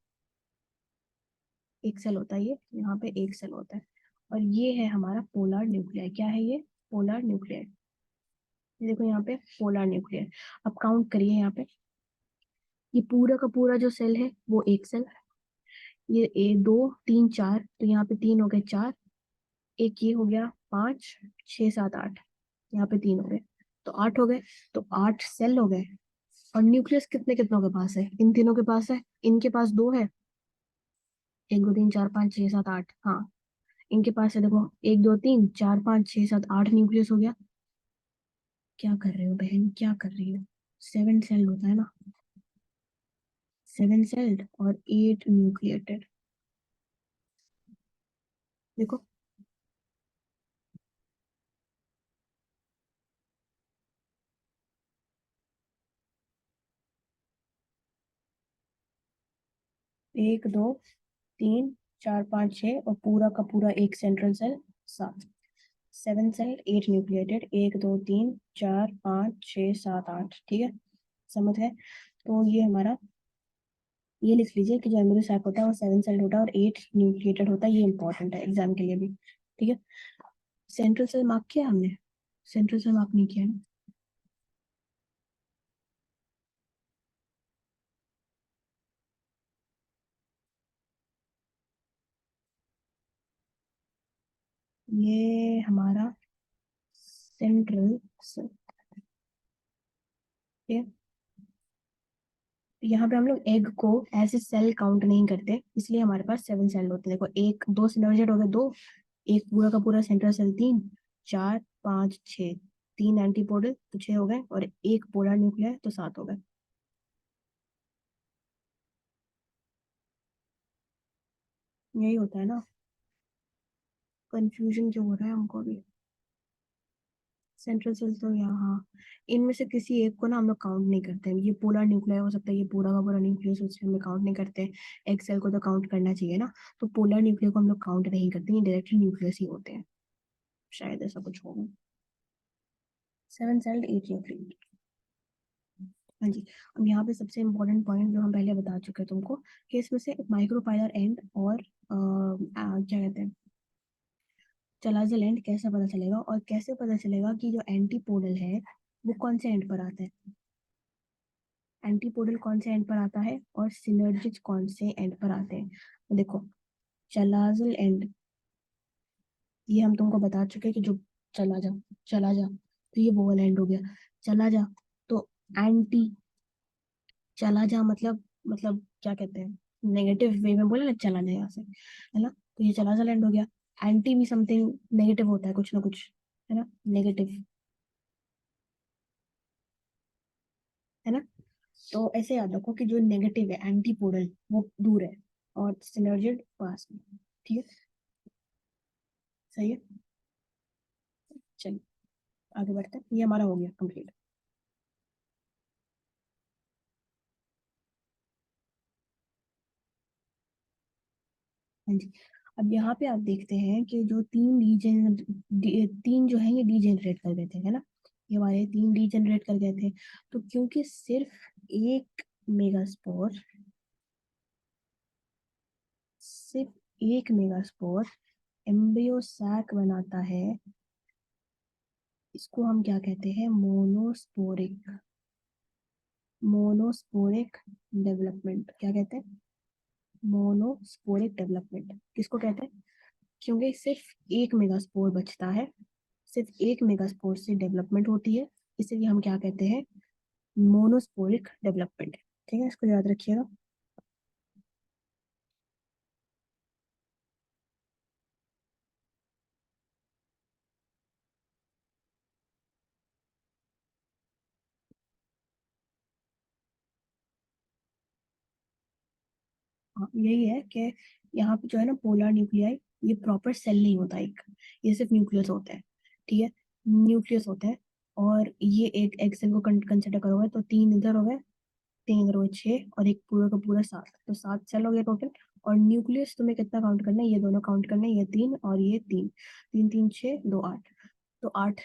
A: एक सेल होता है, ये यहाँ पे एक सेल होता है। और ये है हमारा पोलर न्यूक्लियर। क्या है ये? Polar nuclear. ये देखो यहाँ पे पोलर न्यूक्लियर। अब काउंट करिए यहाँ पे, ये पूरा का पूरा जो सेल है वो एक सेल, ये एक दो तीन चार, तो यहाँ पे तीन हो गए चार, एक ये हो गया पाँच, छः सात आठ, यहाँ पे तीन हो गए, तो आठ हो गए, तो आठ सेल हो गए। और न्यूक्लियस कितने कितनों के पास है? इन तीनों के पास है, इनके पास दो है, एक दो तीन चार पाँच छः सात आठ, हाँ, इनके पास है, देखो, एक दो तीन चार पाँच छः सात आठ न्यूक्लियस हो गया। क्या कर रहे हो बहन, क्या कर रही हो? सेवन सेल होता है ना, सेवन सेल्ड और एट न्यूक्लिएटेड। देखो, एक दो तीन चार पाँच छः और पूरा का पूरा एक सेंट्रल सेल, सात। सेवन सेल एट न्यूक्लिएटेड, एक दो तीन चार पाँच छः सात आठ, ठीक है, समझ है? तो ये हमारा, ये लिख लीजिए कि जो एमिनो सैक होता है वो सेवन सेल होता है और एट न्यूक्लिएटेड होता है, ये इंपॉर्टेंट है एग्जाम के लिए भी। ठीक है, सेंट्रल सेल मार्क किया हमने? सेंट्रल सेल मार्क नहीं किया ना? ये हमारा सेंट्रल सेल। ठीक है, यहाँ पे हम लोग एग को ऐसे सेल काउंट नहीं करते, इसलिए हमारे पास सेवन सेल होते हैं। देखो, एक दो सिनर्जेट हो गए दो, एक पूरा का पूरा सेंट्रल सेल तीन, चार पाँच छः, तीन एंटीपोडल तो छः हो गए, और एक पोलर न्यूक्लियर तो सात हो गए। यही होता है ना, कंफ्यूजन जो हो रहा है हमको भी। सेंट्रल सेल तो यहाँ, इनमें से किसी एक को ना हम लोग काउंट नहीं करते हैं। ये पोलर न्यूक्लियर हो सकता है, ये पूरा का पूरा न्यूक्लियस, उससे हम लोग काउंट नहीं करते। एक सेल को तो काउंट करना चाहिए ना, तो पोलर न्यूक्लियर को हम लोग काउंट नहीं करते, ये डायरेक्टली न्यूक्लियस ही होते हैं, शायद ऐसा कुछ होगा। Seven celled eight nuclear. हाँ जी। अब यहाँ पे सबसे इम्पोर्टेंट पॉइंट जो हम पहले बता चुके हैं तुमको, कि इसमें से माइक्रोपाइलर एंड और क्या कहते हैं, चलाजल एंड कैसे पता चलेगा, और कैसे पता चलेगा कि जो एंटीपोडल है वो कौन से एंड पर आता है? एंटीपोडल कौन से एंड पर आता है और सिनर्जिज कौन से एंड पर आते हैं? तो देखो, चलाजल एंड, ये हम तुमको बता चुके हैं कि जो चला जा, चला जा, तो ये वो वाला एंड हो गया, चला जा। तो एंटी, चला जा मतलब क्या कहते हैं, नेगेटिव वे में बोले ना, चला जा यहाँ से, है ना, तो ये चला जा लैंड हो गया। एंटी भी समथिंग नेगेटिव होता है, कुछ ना कुछ, है ना, नेगेटिव, है ना। तो ऐसे याद रखो कि जो नेगेटिव है एंटी पोडल वो दूर है, और सिनर्जिड पास में। ठीक है, सही है। चलिए आगे बढ़ते हैं, ये हमारा हो गया कंप्लीट। हाँ जी। अब यहाँ पे आप देखते हैं कि जो तीन रीजन, तीन जो है ये डीजेनरेट कर गए थे, है ना, ये हमारे तीन डीजेनरेट कर गए थे। तो क्योंकि सिर्फ एक मेगास्पोर, सिर्फ एक मेगास्पोर एम्ब्रियो सैक बनाता है, इसको हम क्या कहते हैं? मोनोस्पोरिक, मोनोस्पोरिक डेवलपमेंट, क्या कहते हैं? मोनोस्पोरिक डेवलपमेंट किसको कहते हैं? क्योंकि सिर्फ एक मेगास्पोर बचता है, सिर्फ एक मेगास्पोर से डेवलपमेंट होती है, इसीलिए हम क्या कहते हैं? Monosporic development. ठीक है, इसको याद रखिएगा। हाँ, यही है कि यहाँ पे जो है ना पोलर न्यूक्लियाई, ये प्रॉपर सेल नहीं होता एक, ये सिर्फ न्यूक्लियस होता है। ठीक है, न्यूक्लियस होता है। और ये एक एग सेल को कंसिडर करोगे तो तीन इधर हो गए, तीन इधर हो गए, छह, और एक पूरा का पूरा सात, तो सात सेल हो गया टोटल। और न्यूक्लियस तुम्हें कितना काउंट करना है? ये दोनों काउंट करना है, ये तीन और ये तीन, तीन तीन छः, दो आठ, तो आठ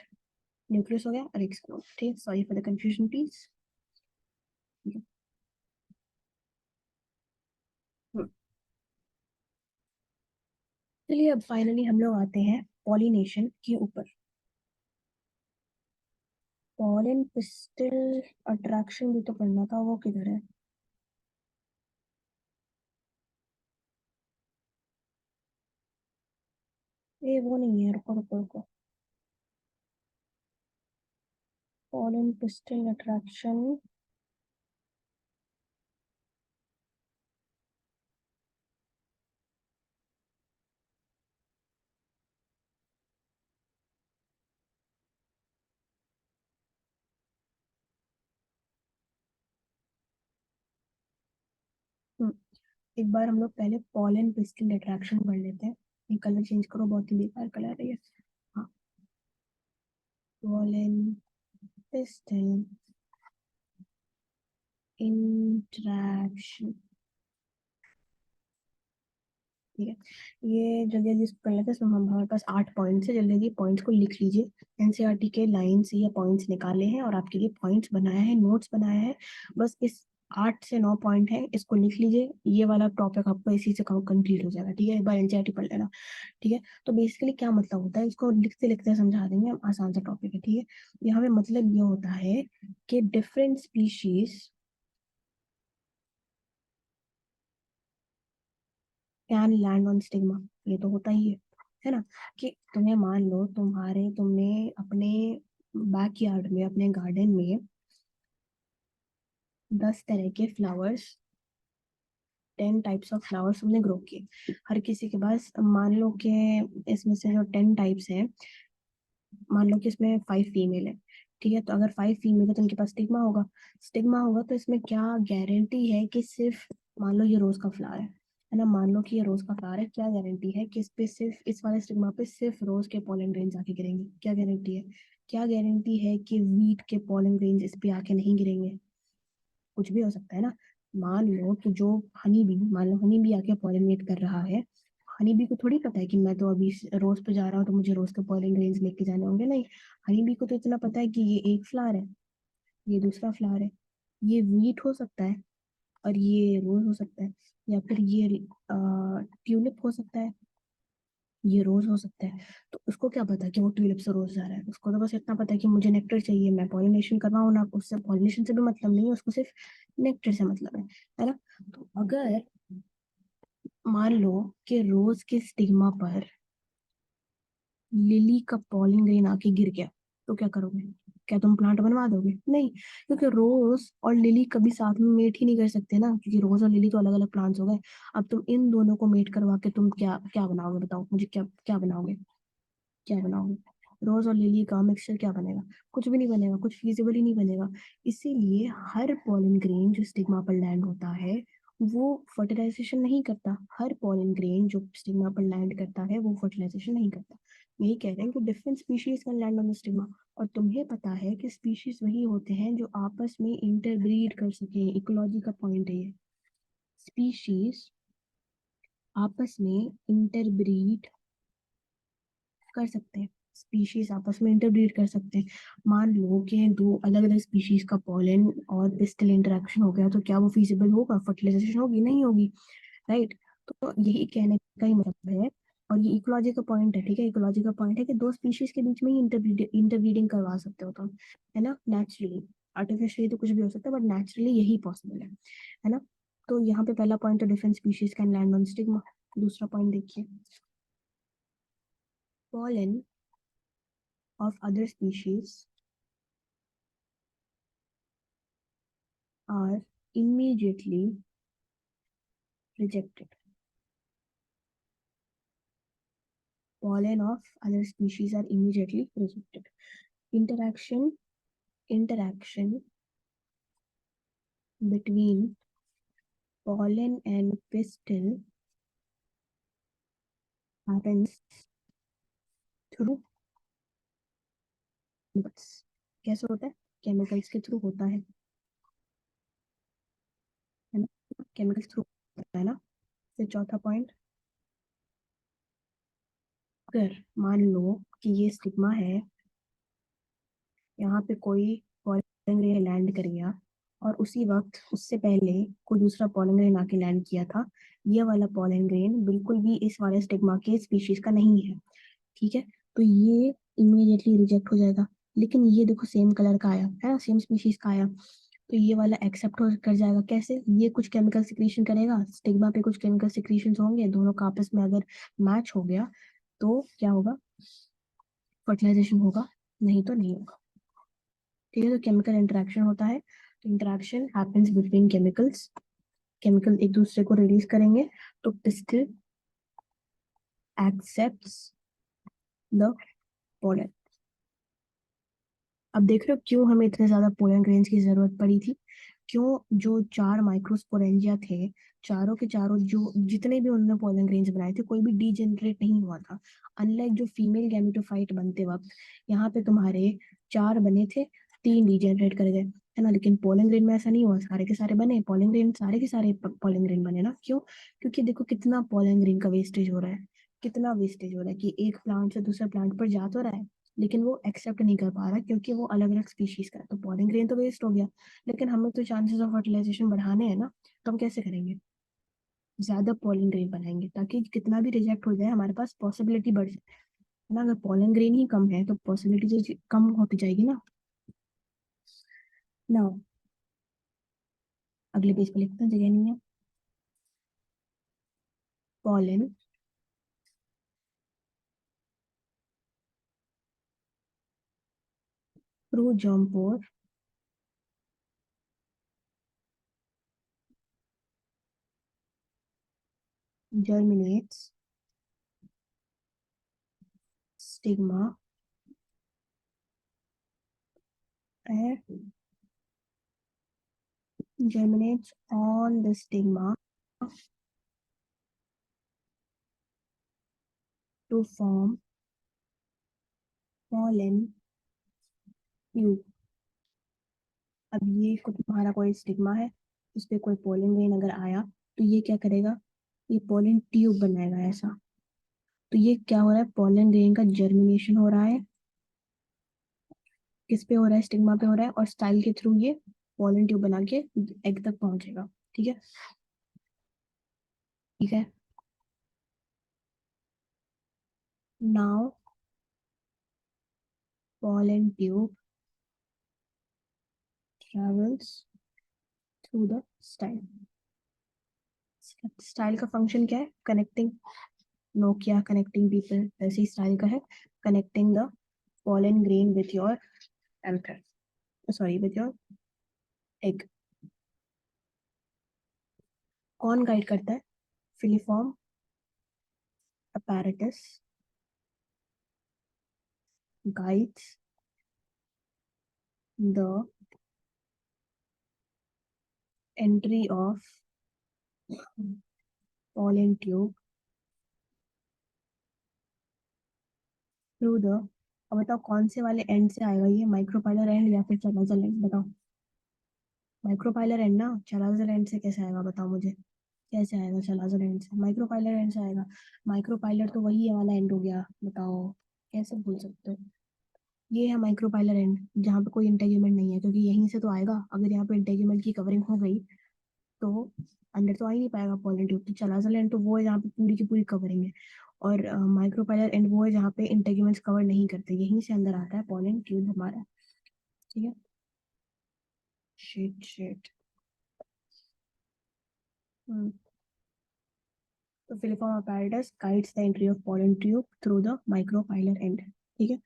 A: न्यूक्लियस हो गया और एक सेल। ठीक, sorry for the confusion please. चलिए अब फाइनली हम लोग आते हैं पॉलिनेशन के ऊपर। पॉलन पिस्टल अट्रैक्शन भी तो पढ़ना था, वो किधर है? ये वो नहीं है, रुको रुको रुको। Pollen pistol attraction. एक बार हम लोग पहले पॉलन पिस्टल अट्रैक्शन पढ़ लेते हैं। ये कलर चेंज करो, बहुत ही बेकार कलर है ये। हाँ, पॉलन पिस्टल इंट्रैक्शन। ठीक है, ये जल्दी जल्दी इसको कर लेते हैं। इसमें हमारे पास 8 पॉइंट्स है, जल्दी जल्दी पॉइंट्स को लिख लीजिए। एनसीईआरटी के लाइन से ये पॉइंट्स निकाले हैं और आपके लिए पॉइंट्स बनाया है, नोट्स बनाया है। बस इस 8 से 9 पॉइंट है, इसको लिख लीजिए। ये वाला टॉपिक आपको इसी से कंप्लीट हो जाएगा। ठीक है, एक बार एनसीईआरटी पढ़ लेना। ठीक है, तो बेसिकली क्या मतलब होता है, इसको लिखते लिखते समझा देंगे हम, आसान सा टॉपिक है। ठीक है, यहाँ पे मतलब ये होता है कि different species can land on stigma. ये तो होता ही है ना? कि तुम्हें मान लो तुमने अपने बैकयार्ड में, अपने गार्डन में 10 तरह के फ्लावर्स, 10 टाइप्स ऑफ फ्लावर्स तुमने ग्रो किए। हर किसी के पास मान लो कि इसमें से जो 10 टाइप्स हैं, मान लो कि इसमें 5 फीमेल है। ठीक है, तो अगर 5 फीमेल है तो उनके पास स्टिग्मा होगा। स्टिग्मा होगा तो इसमें क्या गारंटी है कि सिर्फ, मान लो ये रोज का फ्लावर है ना, मान लो कि ये रोज का फ्लावर है, क्या गारंटी है कि इस पे सिर्फ, इस वाले स्टिग्मा पे सिर्फ रोज के पॉलन ग्रेन्स आके गिरेंगे? क्या गारंटी है? क्या गारंटी है कि वीट के पॉलन ग्रेन्स इस पे आके नहीं गिरेंगे? कुछ भी हो सकता है ना। मान लो कि जो हनी बी, मान लो हनी बी आके पॉलिनेट कर रहा है, हनी बी को थोड़ी पता है कि मैं तो अभी रोज पे जा रहा हूँ तो मुझे रोज के पॉलन ग्रेन्स लेके जाने होंगे, नहीं। हनी बी को तो इतना पता है कि ये एक फ्लावर है, ये दूसरा फ्लावर है, ये वीट हो सकता है, और ये रोज हो सकता है, या फिर ये ट्यूलिप हो सकता है, ये रोज हो सकता है। तो उसको क्या पता कि वो ट्यूलिप से रोज जा रहा है? उसको तो बस इतना पता है कि मुझे नेक्टर चाहिए, मैं पॉलिनेशन कर रहा हूँ ना, उससे पॉलिनेशन से भी मतलब नहीं है उसको, सिर्फ नेक्टर से मतलब है ना? तो अगर मान लो कि रोज के स्टिग्मा पर लिली का पॉलन ग्रेन आके गिर गया, तो क्या करोगे? क्या तुम प्लांट बनवा दोगे? नहीं, क्योंकि रोज और लिली कभी साथ में मेट ही नहीं कर सकते ना, क्योंकि रोज और लिली तो अलग अलग प्लांट्स हो गए। अब तुम इन दोनों को मेट करवा के तुम क्या क्या बनाओगे? बताओ मुझे, क्या क्या बनाओगे? क्या बनाओगे? रोज और लिली का मिक्सचर क्या बनेगा? कुछ भी नहीं बनेगा, कुछ फीजिबल ही नहीं बनेगा। इसीलिए हर पॉलन ग्रेन जो स्टिग्मा पर लैंड होता है वो फर्टिलाइजेशन नहीं करता। हर पॉलन ग्रेन जो स्टिग्मा पर लैंड करता है वो फर्टिलाइजेशन नहीं करता। यही कह रहे हैं कि different species can land on the stigma. और तुम्हें पता है कि स्पीशीज वही होते हैं जो आपस में इंटरब्रीड कर सके, इकोलॉजी का पॉइंट है ये। स्पीशीज आपस में इंटरब्रीड कर सकते हैं, स्पीशीज आपस में इंटरब्रीड कर सकते हैं। मान लो कि दो अलग अलग स्पीशीज का पॉलन और पिस्टल इंटरेक्शन हो गया, तो क्या वो फिजिबल होगा? फर्टिलाइजेशन होगी? नहीं होगी, राइट? तो यही कहने का ही मतलब है। और ये इकोलॉजी का पॉइंट है। ठीक है, इकोलॉजी का पॉइंट है कि दो स्पीशीज के बीच में ही इंटरब्रीडिंग करवा सकते हो तुम, है ना, नेचुरली। आर्टिफिशियली तो कुछ भी हो सकता है, बट नेचुरली यही पॉसिबल है ना? तो यहाँ पे पहला पॉइंट तो different species can land on stigma. दूसरा पॉइंट देखिए, pollen of other species are immediately rejected. Pollen of other species are immediately rejected. Interaction between pollen and pistil happens through chemicals. कैसे होता है? केमिकल्स के थ्रू होता है ना? केमिकल्स थ्रू होता है ना? फिर चौथा पॉइंट, अगर मान लो कि ये स्टिग्मा है, यहाँ पे कोई पॉलन ग्रेन लैंड कर गया और उसी वक्त उससे पहले कोई दूसरा पॉलन ग्रेन आके लैंड किया था, ये वाला पॉलन ग्रेन बिल्कुल भी इस वाले स्टिग्मा के स्पीशीज का नहीं है, ठीक है? तो ये इमीडिएटली रिजेक्ट हो जाएगा। लेकिन ये देखो सेम कलर का आया है ना, सेम स्पीशीज का आया, तो ये वाला एक्सेप्ट कर जाएगा। कैसे? ये कुछ केमिकल सिक्रीशन करेगा, स्टिग्मा पे कुछ केमिकल सिक्रीशन होंगे, दोनों का आपस में अगर मैच हो गया तो क्या होगा? फर्टिलाइजेशन होगा, नहीं तो नहीं होगा। ठीक है, तो केमिकल इंटरेक्शन होता है, तो interaction happens between chemicals, chemical एक दूसरे को रिलीज करेंगे, तो पिस्टिल एक्सेप्ट्स द पोलन। अब देख रहे हो क्यों हमें इतने ज्यादा पोलन ग्रेन्स की जरूरत पड़ी थी? क्यों? जो 4 माइक्रोस्पोरेंजिया थे, चारों के चारों जो जितने भी उन्होंने पोलन ग्रेन्स बनाए थे, कोई भी डीजेनरेट नहीं हुआ था। अनलाइक जो फीमेल गैमेटोफाइट बनते वक्त यहाँ पे तुम्हारे 4 बने थे, 3 डीजेनरेट कर गए, है ना? लेकिन पोलन ग्रेन में ऐसा नहीं हुआ, सारे के सारे बने पोलन ग्रेन, सारे के सारे पोलन ग्रेन बने ना। क्यों? क्योंकि देखो कितना पोलन ग्रेन का वेस्टेज हो रहा है, कितना वेस्टेज हो रहा है कि एक प्लांट से दूसरे प्लांट पर जा तो रहा है, लेकिन वो एक्सेप्ट नहीं कर पा रहा क्योंकि वो अलग अलग स्पीशीज का है, तो पोलन ग्रेन तो वेस्ट हो गया। लेकिन हमें तो चांसेस ऑफ फर्टिलाइजेशन बढ़ाने हैं ना, तो हम कैसे करेंगे? ज्यादा पोलन ग्रेन बनाएंगे ताकि कितना भी रिजेक्ट हो जाए हमारे पास पॉसिबिलिटी बढ़ जाए, है ना? अगर पोलन ग्रेन ही कम है तो पॉसिबिलिटी तो कम होती जाएगी ना। ना, अगले पेज पे लिखते हैं, जगह नहीं है। Pollen through जम्पोर germinates stigma and germinates on the stigma to form pollen tube। अब ये तुम्हारा कोई स्टिग्मा है, उस पे कोई पोलन ग्रेन अगर आया तो ये क्या करेगा? ये पोलन ट्यूब बनाएगा ऐसा। तो ये क्या हो रहा है? पोलन ग्रेन का जर्मिनेशन हो रहा है, किस पे हो रहा है? स्टिग्मा पे हो रहा है, और स्टाइल के थ्रू ये पोलन ट्यूब बना के एग तक पहुंचेगा। ठीक है, ठीक है। Now pollen tube travels through the style। Style का फंक्शन क्या है? कनेक्टिंग, नोकिया कनेक्टिंग पीपल, वैसे ही स्टाइल का है connecting the pollen grain with your anther, sorry with your egg। कौन गाइड करता है? Filiform apparatus guides the entry of pollen tube through the, अब बताओ कौन से वाले एंड से आएगा ये? माइक्रोपाइलर एंड या फिर चलाजल एंड? बताओ। माइक्रोपाइलर एंड ना, चलाजल एंड से कैसे आएगा बताओ मुझे? कैसे आएगा चलाजल एंड से? माइक्रोपाइलर एंड से आएगा। माइक्रोपाइलर तो वही वाला एंड हो गया, बताओ कैसे भूल सकते हो? ये है माइक्रोपाइलर एंड, जहाँ पे कोई इंटेग्यूमेंट नहीं है, क्योंकि यहीं से तो आएगा। अगर यहाँ पे इंटेग्यूमेंट की कवरिंग हो गई तो अंदर तो आ ही नहीं पाएगा पॉलन ट्यूब। तो चलाजल एंड तो वो है जहाँ पे पूरी की पूरी कवरिंग है, और माइक्रोपाइलर एंड वो है जहाँ पे इंटेग्यूमेंट्स कवर नहीं करते, यहीं से अंदर आता है पॉलन ट्यूब हमारा। ठीक है, शिट शिट। हम्म, तो filiform apparatus guides the entry of pollen tube through the micropylar end. ठीक है।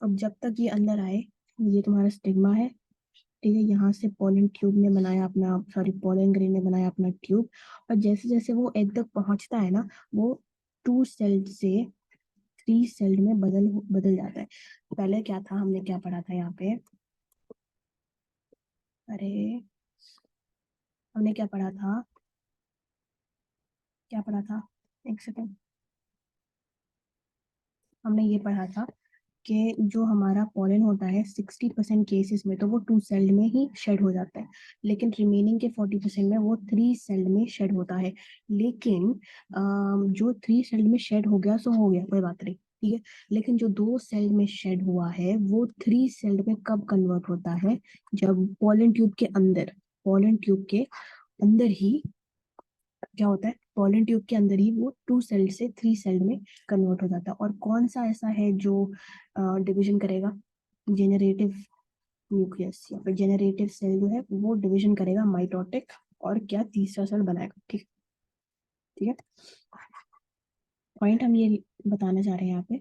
A: अब जब तक ये अंदर आए, ये तुम्हारा स्टिग्मा है। ठीक है, यहाँ से पोलन ट्यूब ने बनाया अपना, सॉरी पोलन ग्रेन ने बनाया अपना ट्यूब। और जैसे जैसे वो एग तक पहुंचता है ना, वो 2 सेल्ड से 3 सेल्ड में बदल बदल जाता है। पहले क्या था, हमने क्या पढ़ा था यहाँ पे, अरे हमने क्या पढ़ा था, क्या पढ़ा था, एक सेकंड। हमने ये पढ़ा था कि जो हमारा पॉलन होता है 60% केसेस में तो वो 2 सेल्ड में ही शेड हो जाता है, लेकिन रिमेनिंग के 40% में वो 3 सेल्ड में शेड होता है। लेकिन जो 3 सेल्ड में शेड हो गया सो हो गया, कोई बात नहीं, ठीक है। लेकिन जो 2 सेल्ड में शेड हुआ है वो 3 सेल्ड में कब कन्वर्ट होता है, जब पॉलन ट्यूब के अंदर, पॉलन ट्यूब के अंदर ही क्या होता है, पॉलन ट्यूब के अंदर ही वो 2 सेल्ड से 3 सेल्ड में कन्वर्ट हो जाता है। और कौन सा ऐसा है जो डिवीजन करेगा, जेनरेटिव न्यूक्लियस या फिर जेनरेटिव सेल जो है वो डिवीजन करेगा माइटोटिक, और क्या तीसरा सेल बनाएगा। ठीक, ठीक है। पॉइंट हम ये बताना चाह रहे हैं यहाँ पे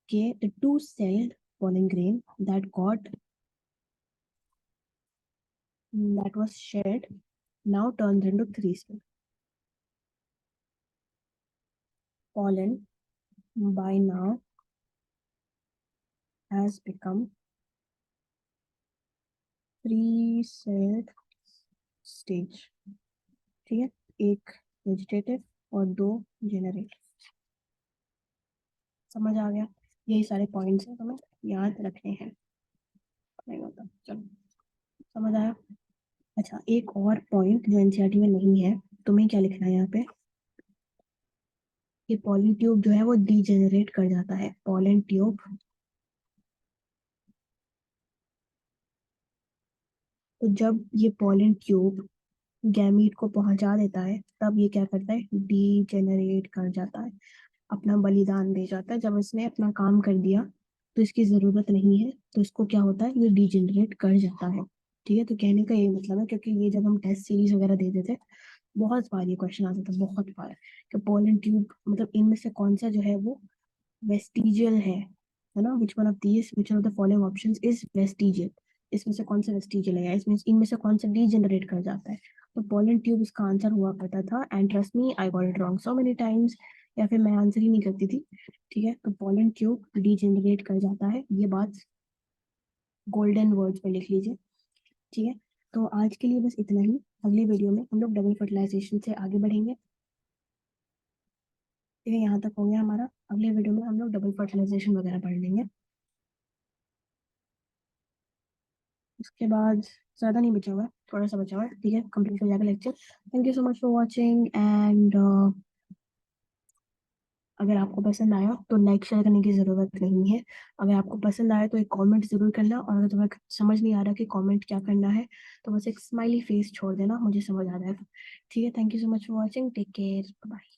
A: कि the 2 sailed pollen grain that was shed now turns into 3 cells. Pollen by now has become 3 celled stage. ठीक है, एक वेजिटेटिव और 2 जेनरेटिव। समझ आ गया, यही सारे पॉइंट्स हैं, तुम्हें याद रखने हैं। नहीं होता, चलो, समझ आया। अच्छा, एक और पॉइंट जो एनसीईआरटी में नहीं है, तुम्हें क्या लिखना है यहाँ पे, कि पॉलन ट्यूब जो है वो डीजेनरेट कर जाता है। पॉलन ट्यूब, तो जब ये पॉलन ट्यूब गैमीट को पहुंचा देता है तब ये क्या करता है, डीजेनरेट कर जाता है, अपना बलिदान दे जाता है। जब इसने अपना काम कर दिया तो इसकी जरूरत नहीं है, तो इसको क्या होता है, ये डीजेनरेट कर जाता है। ठीक है, तो कहने का ये मतलब है, क्योंकि ये जब हम टेस्ट सीरीज वगैरह देते थे बहुत बार ये क्वेश्चन आता था, बहुत बार, कि पोलन ट्यूब मतलब इनमें से कौन सा जो है वो वेस्टिजियल है ना, which one of these, which one of the following options is vestigial, इसमें से कौन सा वेस्टिजियल है, इसमें इनमें से कौन सा डीजेनरेट कर जाता है। तो पोलन ट्यूब इसका आंसर हुआ करता था, and trust me I got it wrong so many times, या फिर मैं आंसर ही नहीं करती थी। ठीक है, तो पोलन ट्यूब डीजेनरेट कर जाता है, ये बात गोल्डन वर्ड्स पे लिख लीजिए। ठीक है, तो आज के लिए बस इतना ही। अगले वीडियो में हम लोग डबल फर्टिलाइजेशन से आगे बढ़ेंगे। ठीक है, यहाँ तक हो गया हमारा। अगले वीडियो में हम लोग डबल फर्टिलाइजेशन वगैरह पढ़ लेंगे। उसके बाद ज़्यादा नहीं बचा हुआ है, थोड़ा सा बचा हुआ है, ठीक है, कंप्लीट हो जाएगा lecture. Thank you so much for watching, and अगर आपको पसंद आया तो लाइक शेयर करने की ज़रूरत नहीं है। अगर आपको पसंद आया तो एक कमेंट ज़रूर करना, और अगर तुम्हें समझ नहीं आ रहा कि कमेंट क्या करना है तो बस एक स्माइली फेस छोड़ देना, मुझे समझ आ जाएगा। ठीक है, thank you so much for watching, take care, bye.